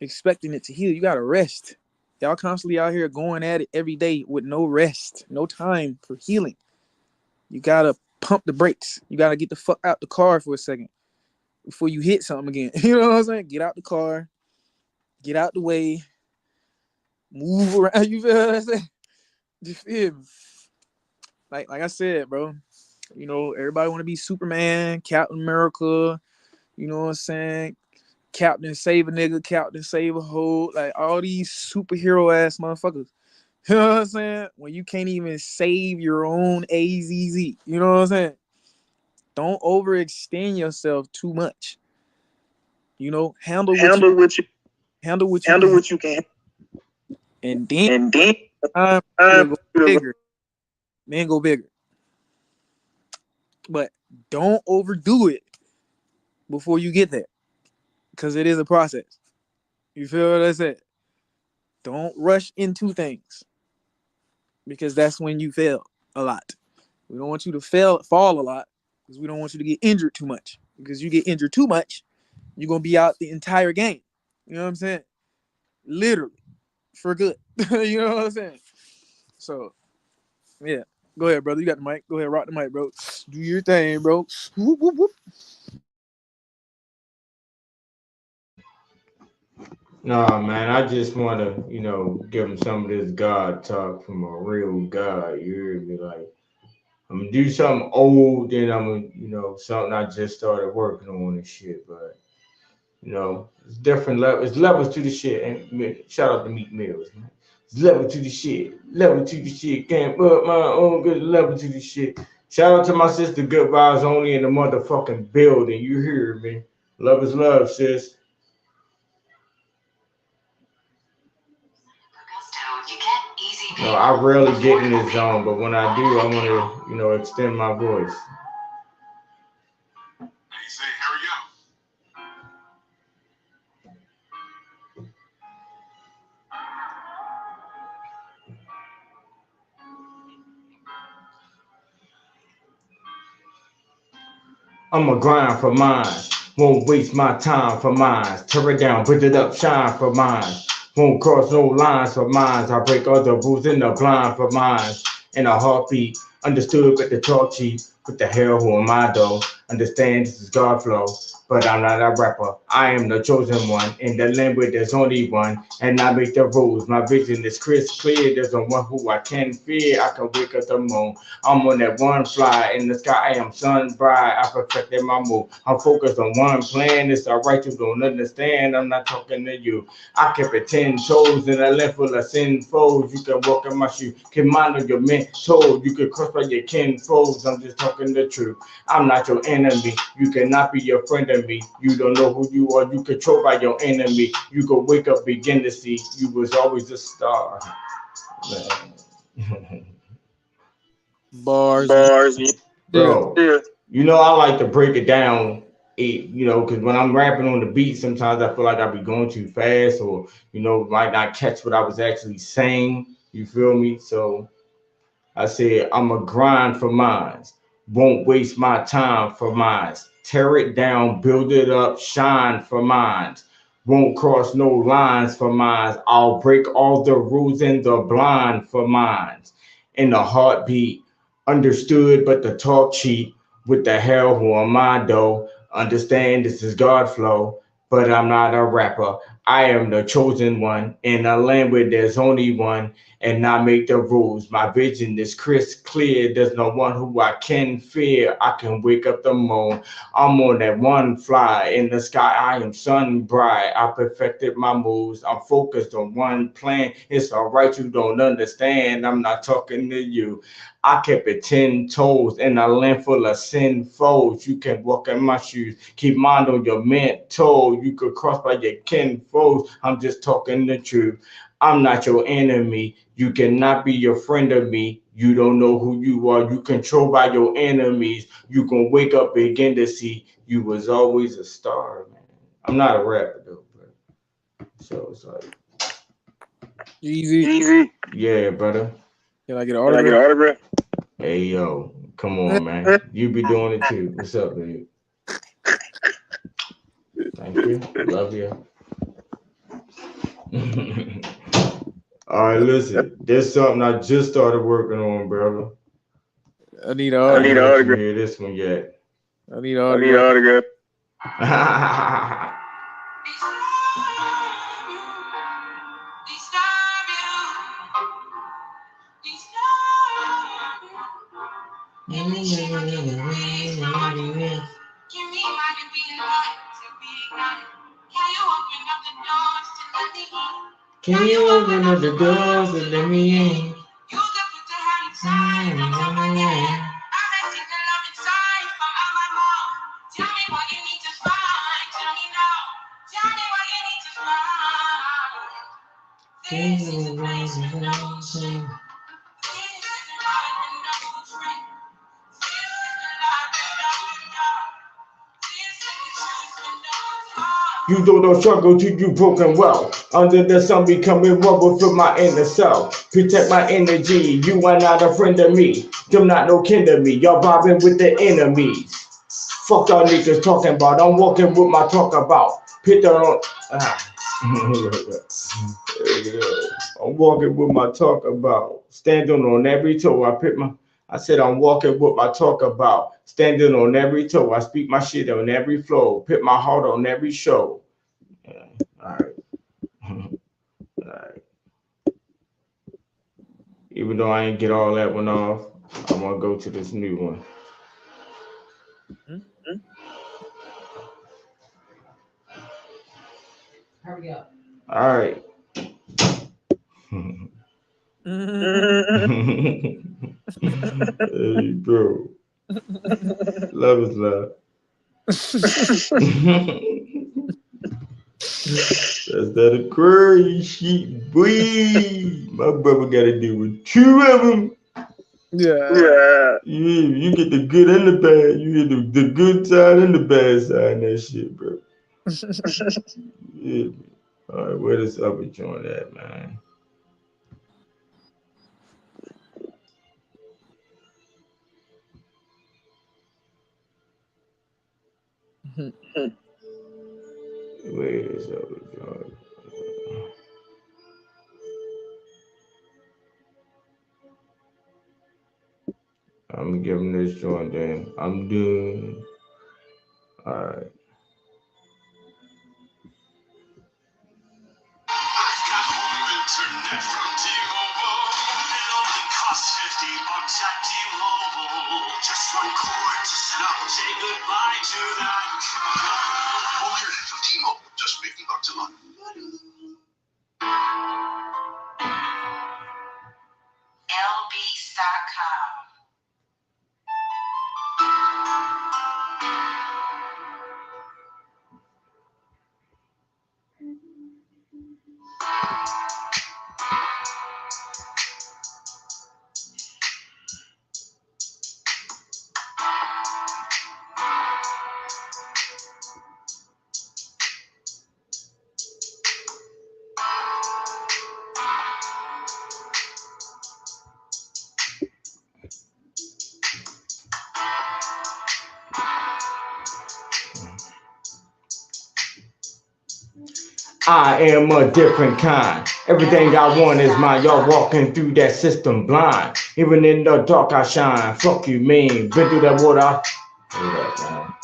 Speaker 6: expecting it to heal. You gotta rest. Y'all constantly out here going at it every day with no rest, no time for healing. You gotta pump the brakes. You gotta get the fuck out the car for a second before you hit something again. You know what I'm saying? Get out the car, get out the way, move around. You feel what I'm saying? You feel me? Like I said, bro. You know, everybody want to be Superman, Captain America. You know what I'm saying? Captain save a nigga, Captain save a hoe. Like all these superhero ass motherfuckers. You know what I'm saying? When you can't even save your own AZZ. You know what I'm saying? Don't overextend yourself too much. You know, handle what you can,
Speaker 5: what you can,
Speaker 6: and then
Speaker 5: and then
Speaker 6: time to go bigger. Then go bigger. But don't overdo it before you get there, because it is a process. You feel what I said? Don't rush into things, because that's when you fail a lot. We don't want you to fall a lot, because we don't want you to get injured too much. Because you get injured too much, you're gonna be out the entire game. You know what I'm saying? Literally, for good. You know what I'm saying? So, yeah. Go ahead, brother. You got the mic. Go ahead, rock the mic, bro. Do your thing, bro. Whoop, whoop, whoop.
Speaker 4: Nah, man, I just want to, you know, give him some of this God talk from a real God. You hear me? Like, I'm gonna do something old, then I'm gonna, you know, something I just started working on and shit. But you know, it's different levels. It's levels to the shit. And shout out to Meat Mills, man. It's level to the shit. Level to the shit. Can't put my own good level to the shit. Shout out to my sister Good Vibes Only in the motherfucking building. You hear me? Love is love, sis. No, I rarely get in this zone, but when I do, I want to, extend my voice. I'ma grind for mine. Won't waste my time for mine. Tear it down, put it up, shine for mine. Won't cross no lines for mine. I break all the rules in the blind for mine. In a heartbeat, understood with the talk cheap. What the hell, who am I though? Understand this is God flow. But I'm not a rapper. I am the chosen one. In the land where there's only one. And I make the rules. My vision is crystal clear. There's no one who I can fear. I can wake up the moon. I'm on that one fly in the sky. I am sun bright. I perfected my move. I'm focused on one plan. It's alright, you don't understand. I'm not talking to you. I kept it 10 toes in a land full of sin foes. You can walk in my shoe. Can mind on your mental. You can cross by your kin foes. I'm just talking the truth. I'm not your enemy. You cannot be your friend of me. You don't know who you are. You controlled by your enemy. You can wake up, begin to see. You was always a star.
Speaker 6: Bars.
Speaker 4: Bro, I like to break it down, because when I'm rapping on the beat, sometimes I feel like I be going too fast or, might not catch what I was actually saying. You feel me? So I said, I'm a grind for mines. Won't waste my time for mines. Tear it down, build it up, shine for mines. Won't cross no lines for mines. I'll break all the rules in the blind for mines. In the heartbeat, understood, but the talk cheap. What the hell, who am I though? Understand this is God flow, but I'm not a rapper. I am the chosen one in a land where there's only one, and I make the rules. My vision is crystal clear. There's no one who I can fear. I can wake up the moon. I'm on that one fly in the sky. I am sun bright. I perfected my moves. I'm focused on one plan. It's all right, you don't understand. I'm not talking to you. I kept it 10 toes in a land full of sin foes. You can walk in my shoes. Keep mind on your mental. You could cross by your kin foes. I'm just talking the truth. I'm not your enemy. You cannot be your friend of me. You don't know who you are. You controlled by your enemies. You can wake up, begin to see. You was always a star, man. I'm not a rapper though, but so it's like
Speaker 6: Easy.
Speaker 4: Yeah, brother.
Speaker 6: Can I get an autograph?
Speaker 4: Hey yo, come on, man. You be doing it too. What's up, babe? Thank you. Love you. All right, listen. There's something I just started working on, brother.
Speaker 6: I need an autograph.
Speaker 4: I didn't hear this one yet.
Speaker 6: I need an autograph.
Speaker 4: Can you open up the doors and let me in? You don't struggle till you broken well. Under the sun becoming rubble for my inner self. Protect my energy. You are not a friend of me. You're not no kin to me. Y'all vibing with the enemies. Fuck y'all niggas talking about. I'm walking with my talk about. Put that on. I'm walking with my talk about. Standing on every toe. I said I'm walking with my talk about. Standing on every toe. I speak my shit on every flow. Put my heart on every show. Yeah. All right. All right. Even though I ain't get all that one off, I'm gonna go to this new one.
Speaker 7: Hurry up.
Speaker 4: All right. Hey, bro. Love is love. That's that crazy shit, boy. My brother got to deal with two of them.
Speaker 6: Yeah.
Speaker 4: You get the good and the bad. You get the good side and the bad side and that shit, bro. Yeah. All right, where this other joint at, man? Where is this other joint? I'm giving this joint then. I'm doing. All right.
Speaker 1: Internet from T-Mobile. It only costs $50 at T-Mobile. Just one cord to set up. Say goodbye to that. Mobile internet from T-Mobile. Just $50 a month. LBeats.com.
Speaker 4: I am a different kind. Everything I want is mine. Y'all walking through that system blind. Even in the dark I shine. Fuck you mean. Been through that water. Hold up, man.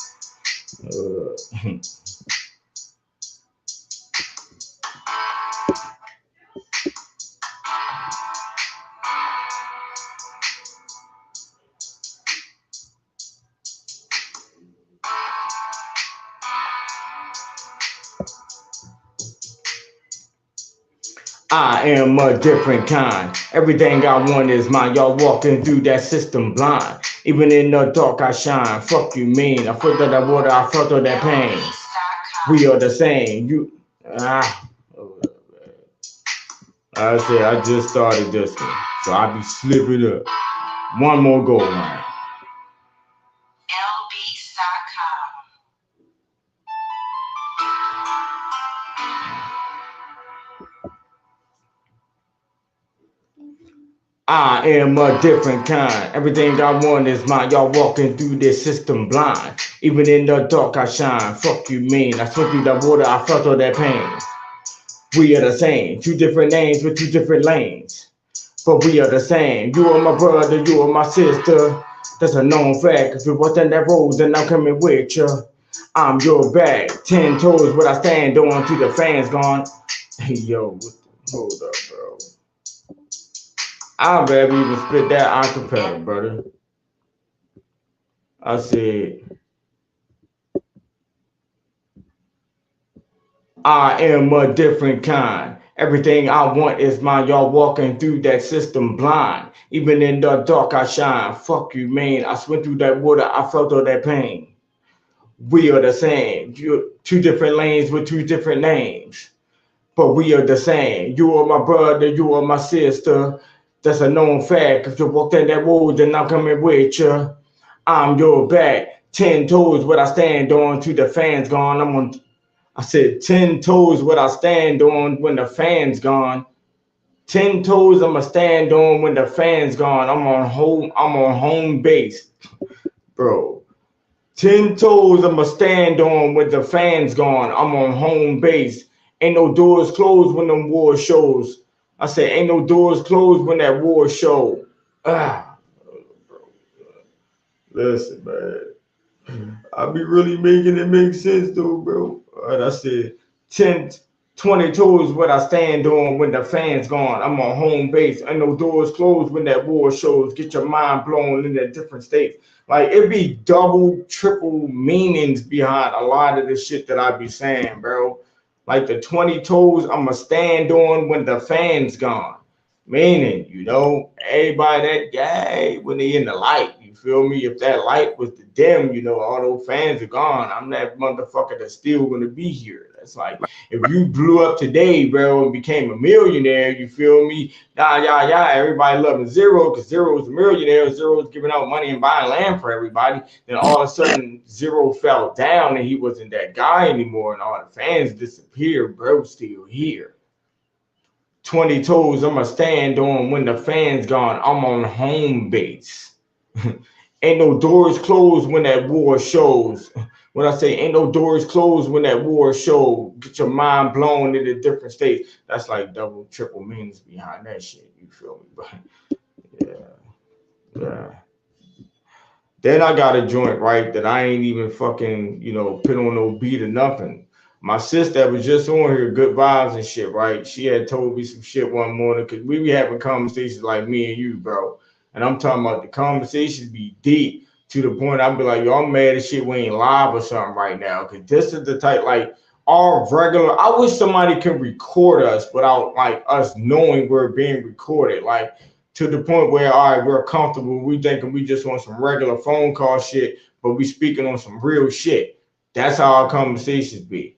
Speaker 4: I am a different kind. Everything I want is mine. Y'all walking through that system blind. Even in the dark I shine. Fuck you mean. I felt that water, I felt all that pain. We are the same. I said I just started this one. So I be slipping up. One more go line. I am a different kind. Everything I want is mine. Y'all walking through this system blind. Even in the dark I shine. Fuck you mean. I swim through that water, I felt all that pain. We are the same. Two different names with two different lanes. But we are the same. You are my brother, you are my sister. That's a known fact. If you're walking that road, then I'm coming with you. I'm your bag. 10 toes, what I stand on till the fans gone. Hey, yo, hold up, bro. I'd rather even spit that acapella, brother. I said, I am a different kind. Everything I want is mine. Y'all walking through that system blind. Even in the dark I shine. Fuck you, man. I swim through that water, I felt all that pain. We are the same. You're two different lanes with two different names. But we are the same. You are my brother, you are my sister. That's a known fact. If you walk in that road, then I'm coming with you. I'm your back. 10 toes, what I stand on till the fans gone. I said 10 toes, what I stand on when the fan's gone. 10 toes, I'ma stand on when the fan's gone. I'm on home base, bro. 10 toes, I'ma stand on when the fan's gone. I'm on home base. Ain't no doors closed when them war shows. I said, ain't no doors closed when that war show. Bro. Listen, man. I be really making it make sense, though, bro. All right, I said 10, 20 toes what I stand on when the fan's gone. I'm on home base. Ain't no doors closed when that war shows. Get your mind blown in a different state. Like, it be double, triple meanings behind a lot of the shit that I be saying, bro. Like the 20 toes I'ma stand on when the fan's gone. Meaning, everybody that guy when they in the light, you You feel me? If that light was to dim, you know, all those fans are gone. I'm that motherfucker that's still gonna be here. That's like if you blew up today, bro, and became a millionaire, you feel me? Everybody loving Zero because Zero is a millionaire. Zero is giving out money and buying land for everybody. Then all of a sudden, Zero fell down and he wasn't that guy anymore, and all the fans disappeared. Bro, still here. 20 toes I'ma stand on when the fan's gone. I'm on home base. Ain't no doors closed when that war shows. When I say ain't no doors closed when that war shows, get your mind blown into different states. That's like double, triple meanings behind that shit. You feel me? But yeah. Then I got a joint, right, that I ain't even fucking, you know, put on no beat or nothing. My sister was just on here, good vibes and shit, right? She had told me some shit one morning because we be having conversations like me and you, bro. And I'm talking about the conversations be deep to the point I'd be like, yo, I'm mad as shit we ain't live or something right now. Because this is the type, like, all regular. I wish somebody could record us without, like, us knowing we're being recorded. Like, to the point where, all right, we're comfortable. We thinking we just want some regular phone call shit, but we speaking on some real shit. That's how our conversations be.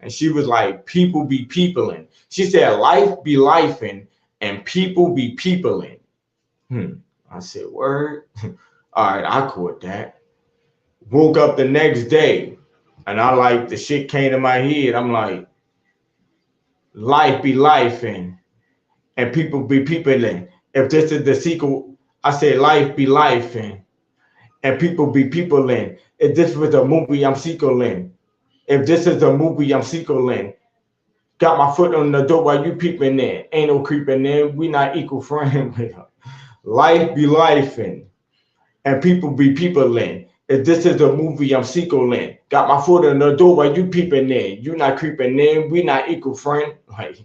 Speaker 4: And she was like, people be peopling. She said, life be lifing and people be peopling. I said, word? All right, I caught that. Woke up the next day and I like, the shit came to my head. I'm like, life be lifing and people be peopling. If this is the sequel, I said, life be lifing and people be peopling. If this was a movie, I'm sequeling. If this is a movie, I'm sequeling. Got my foot on the door while you peeping in. Ain't no creeping in. We not equal friends. Life be lifing. And people be peopling. If this is a movie, I'm sequeling. Got my foot on the door while you peeping in. You not creeping in. We not equal friend. Like,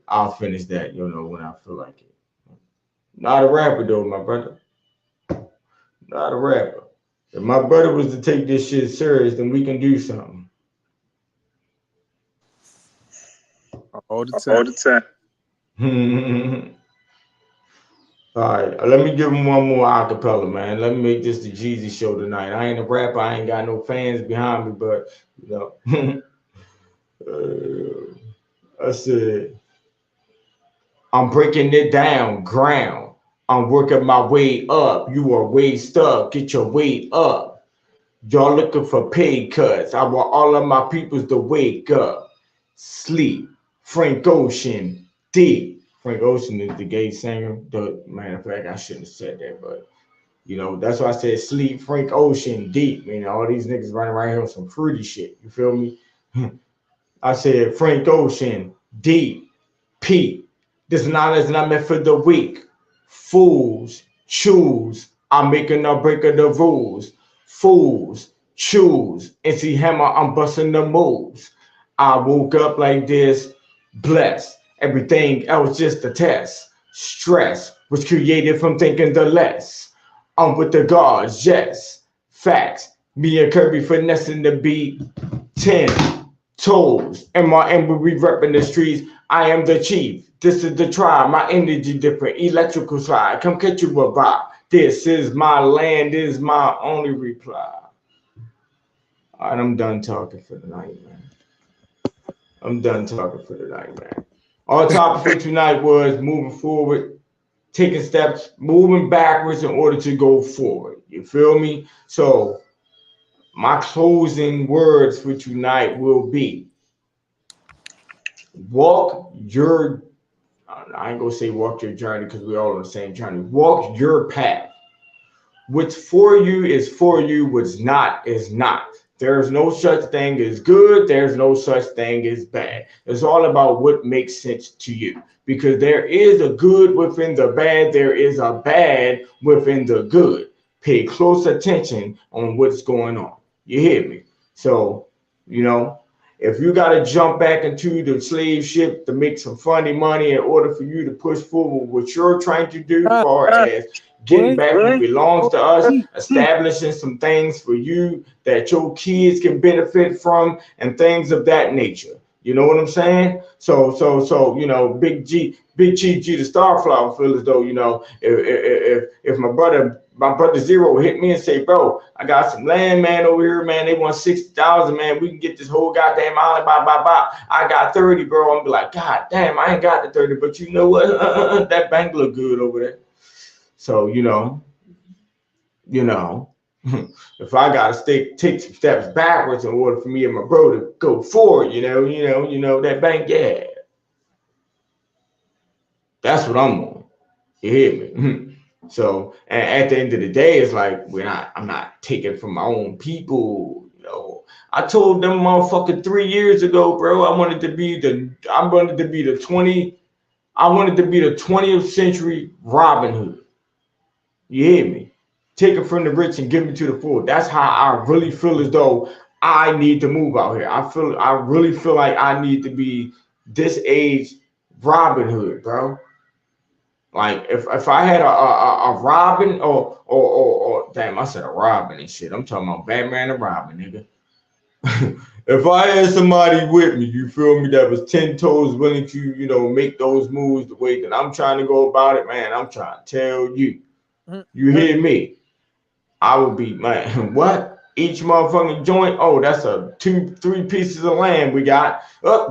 Speaker 4: I'll finish that, you know, when I feel like it. Not a rapper though, my brother. Not a rapper. If my brother was to take this shit serious, then we can do something.
Speaker 6: All the
Speaker 4: time. All right, let me give him one more acapella, man. Let me make this the Jeezy show tonight. I ain't a rapper. I ain't got no fans behind me, but, you know. I said, I'm breaking it down, ground. I'm working my way up. You are way stuck. Get your weight up. Y'all looking for pay cuts. I want all of my peoples to wake up. Sleep. Frank Ocean. Deep. Frank Ocean is the gay singer. Matter of fact, I shouldn't have said that, but you know, that's why I said sleep. Frank Ocean. Deep. You know, all these niggas running around here on some fruity shit. You feel me? I said Frank Ocean. Deep. Pete. This knowledge is not meant for the weak. Fools choose. I'm making a break of the rules. Fools choose. MC Hammer, I'm busting the moves. I woke up like this, blessed. Everything else just a test. Stress was created from thinking the less. I'm with the gods, yes. Facts. Me and Kirby finessing the beat. 10 toes. And we repping the streets. I am the chief. This is the tribe. My energy different. Electrical slide. Come catch you a vibe. This is my land. This is my only reply. All right, I'm done talking for the night, man. I'm done talking for the night, man. Our topic for tonight was moving forward, taking steps, moving backwards in order to go forward. You feel me? So my closing words for tonight will be walk your, I ain't gonna say walk your journey because we're all on the same journey. Walk your path. What's for you is for you. What's not is not. There's no such thing as good. There's no such thing as bad. It's all about what makes sense to you. Because there is a good within the bad. There is a bad within the good. Pay close attention on what's going on. You hear me? So, you know, if you got to jump back into the slave ship to make some funny money in order for you to push forward what you're trying to do as far as getting back what belongs to us, establishing some things for you that your kids can benefit from and things of that nature. You know what I'm saying? So, you know, Big Chief G the Starflower feel as though, you know, if my brother my brother Zero hit me and say, bro, I got some land, man, over here, man. They want 60,000, man. We can get this whole goddamn island, blah. I got 30, bro. I'm be like, God damn, I ain't got the 30, but you know what? That bank look good over there. So, you know, if I gotta take some steps backwards in order for me and my bro to go forward, you know, that bank, yeah. That's what I'm on. You hear me? So, and at the end of the day, it's like I'm not taking from my own people. You know, I told them motherfucker 3 years ago, bro. I wanted to be the 20th century Robin Hood. You hear me? Take it from the rich and give it to the poor. That's how I really feel as though I need to move out here. I really feel like I need to be this age Robin Hood, bro. Like if I had a Robin or damn, I said a Robin and shit. I'm talking about Batman and Robin, nigga. If I had somebody with me, you feel me, that was 10 toes willing to, you know, make those moves the way that I'm trying to go about it, man, I'm trying to tell you. You hear me? I would be, man, what? Each motherfucking joint, oh, that's 2-3 pieces of land we got.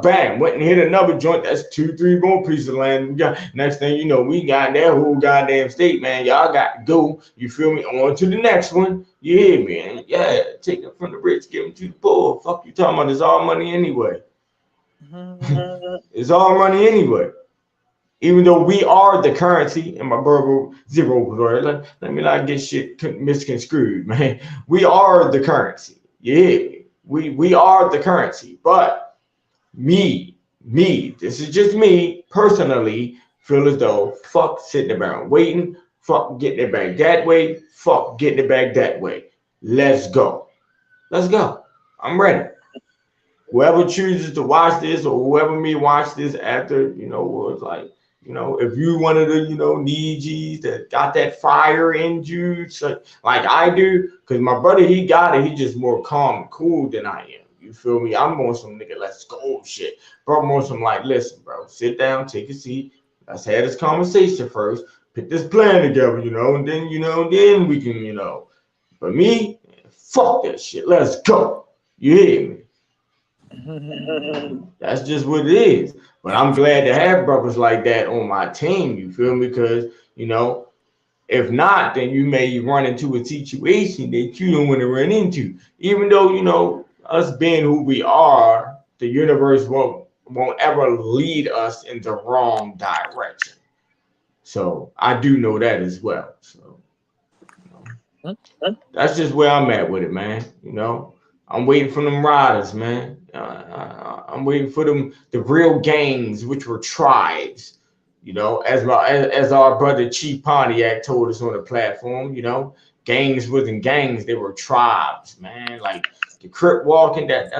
Speaker 4: Bam, went and hit another joint. That's 2-3 more pieces of land we got. Next thing you know, we got that whole goddamn state, man. Y'all got to go. You feel me? On to the next one. You hear me? And yeah, take it from the rich, give them to the poor. Fuck you talking about? It's all money anyway. It's all money anyway. Even though we are the currency, and my brother Zero was right. Let me not get shit misconstrued, man. We are the currency. Yeah, we are the currency. But me, this is just me personally, feel as though fuck sitting around waiting, fuck getting it back that way, fuck getting it back that way. Let's go. I'm ready. Whoever chooses to watch this or whoever may watch this after, you know, was like, you know, if you one of the, you know, Nijis that got that fire in you, so, like I do, because my brother, he got it. He just more calm and cool than I am. You feel me? I'm on some nigga, let's go shit. Bro, I'm on some like, listen, bro, sit down, take a seat. Let's have this conversation first. Put this plan together, you know, and then, you know, then we can, you know. But me, fuck that shit. Let's go. You hear me? That's just what it is. But I'm glad to have brothers like that on my team, you feel me? Because, you know, if not, then you may run into a situation that you don't want to run into. Even though, you know, us being who we are, the universe won't ever lead us in the wrong direction. So I do know that as well. So, you know, that's just where I'm at with it, man. You know, I'm waiting for them riders, man. I'm waiting for them, the real gangs, which were tribes. You know, as our brother Chief Pontiac told us on the platform, you know, gangs wasn't gangs, they were tribes, man. Like the Crip walking, that's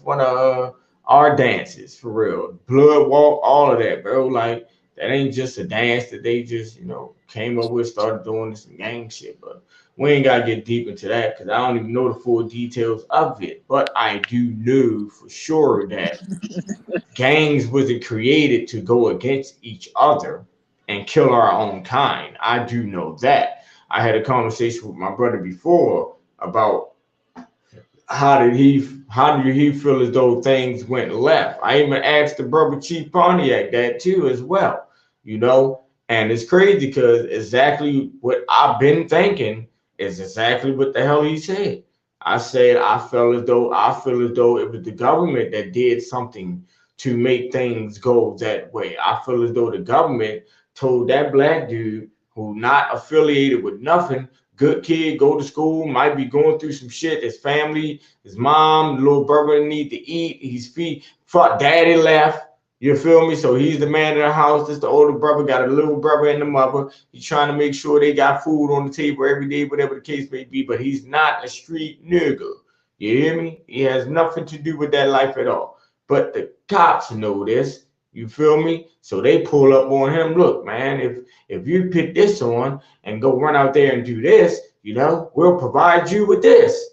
Speaker 4: one of our dances for real. Blood walk, all of that, bro. Like that ain't just a dance that they just, you know, came up with, started doing some gang shit, but we ain't got to get deep into that because I don't even know the full details of it. But I do know for sure that gangs wasn't created to go against each other and kill our own kind. I do know that. I had a conversation with my brother before about how did he feel as though things went left. I even asked the brother Chief Pontiac that too as well, you know. And it's crazy because exactly what I've been thinking is exactly what the hell he said. I said I feel as though it was the government that did something to make things go that way. I feel as though the government told that black dude who not affiliated with nothing, good kid, go to school, might be going through some shit, his family, his mom, little brother need to eat, he's fuck daddy left. You feel me? So he's the man in the house. This the older brother, got a little brother and the mother. He's trying to make sure they got food on the table every day, whatever the case may be. But he's not a street nigga. You hear me? He has nothing to do with that life at all. But the cops know this. You feel me? So they pull up on him. Look, man, if you pick this on and go run out there and do this, you know, we'll provide you with this.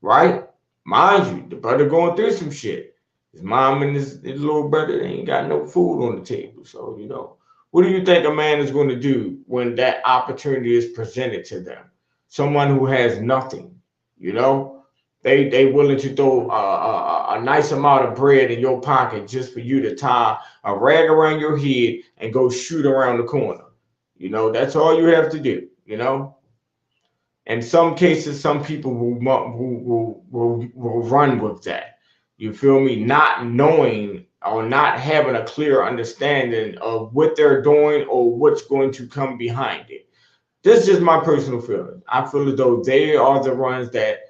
Speaker 4: Right? Mind you, the brother going through some shit. His mom and his little brother, they ain't got no food on the table. So, you know, What do you think a man is going to do when that opportunity is presented to them? Someone who has nothing, you know, they willing to throw a nice amount of bread in your pocket just for you to tie a rag around your head and go shoot around the corner. You know, that's all you have to do, you know. In some cases, some people will run with that. You feel me? Not knowing or not having a clear understanding of what they're doing or what's going to come behind it. This is just my personal feeling. I feel as though they are the ones that,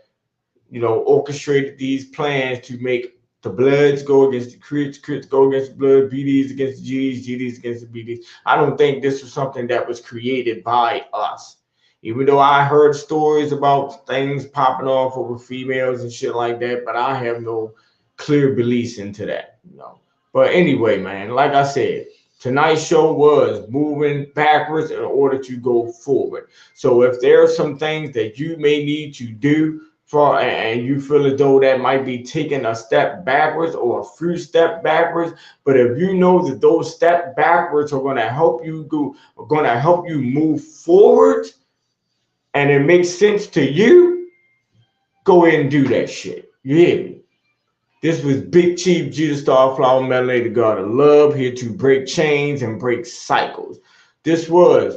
Speaker 4: you know, orchestrated these plans to make the Bloods go against the Crits, Crits go against the Blood, BDs against the GDs, GDs against the BDs. I don't think this was something that was created by us. Even though I heard stories about things popping off over females and shit like that, but I have no clear beliefs into that, you know. But anyway, man, like I said, tonight's show was moving backwards in order to go forward. So if there are some things that you may need to do for, and you feel as though that might be taking a step backwards or a few steps backwards, but if you know that those steps backwards are going to help you go, are going to help you move forward, and it makes sense to you, go ahead and do that shit. You hear me? This was Big Chief G, the Starflower Melody, the God of Love, here to break chains and break cycles. This was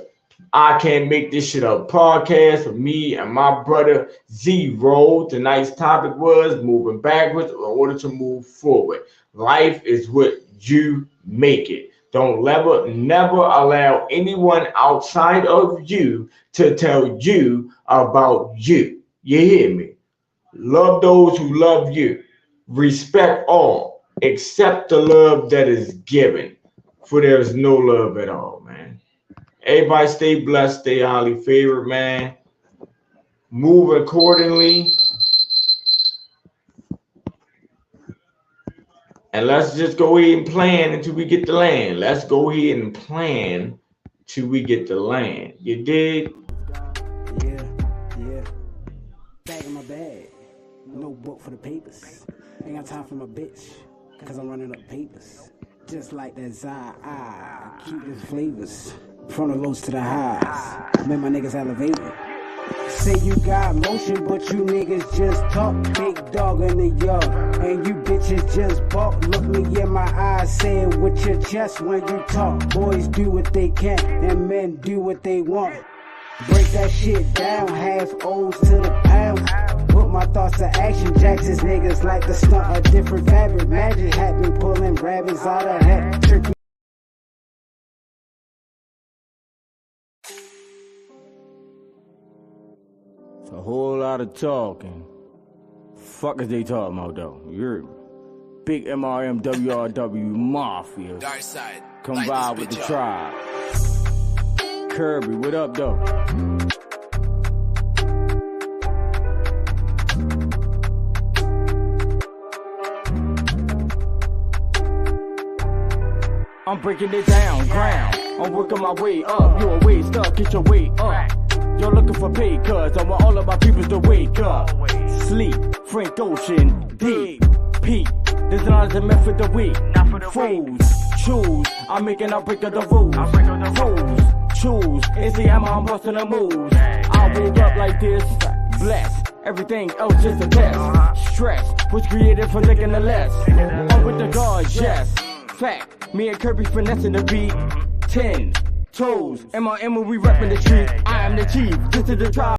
Speaker 4: I Can't Make This Shit Up podcast with me and my brother Zero. Tonight's topic was moving backwards in order to move forward. Life is what you make it. Don't never allow anyone outside of you to tell you about you. You hear me? Love those who love you. Respect all, except the love that is given, for there is no love at all, man. Everybody stay blessed, stay highly favored, man. Move accordingly. And let's just go ahead and plan until we get the land. Let's go ahead and plan till we get the land. You dig?
Speaker 3: Yeah. Back in my bag. No book for the papers. Ain't got time for my bitch, cause I'm running up papers. Just like that I keep the flavors. From the lows to the highs. Man, my niggas elevated. Say you got motion, but you niggas just talk. Big dog in the yard, and you bitches just bark. Look me in my eyes, say it with your chest when you talk. Boys do what they can, and men do what they want. Break that shit down, half O's to the pounds. Put my thoughts to action, Jackson's niggas like the stunt a different fabric. Magic hat been pulling rabbits out of hat. Tricky.
Speaker 1: It's a whole lot of talking. Fuck is they talking about though? You're big MRM WRW Mafia.
Speaker 7: Dark side.
Speaker 1: Come
Speaker 7: Light
Speaker 1: vibe
Speaker 7: this
Speaker 1: with the
Speaker 7: bitch up.
Speaker 1: tribe. Kirby, what up though? I'm breaking it down, ground. I'm working my way up. You a way stuck, get your way up. You're looking for pay, cuz I want all of my peoples to wake up. Sleep, Frank Ocean, deep, peak. This is not the method of the week. Fools, choose. I'm making a break of the rules. Fools, choose. It's the I'm busting the moves. I woke up like this, blessed. Everything else just a test. Stress was created for thinking the less. I'm with the guards, yes. Fact, me and Kirby finessing the beat. 10 toes, MRM when we repping the street. I am the chief, this is the tribe.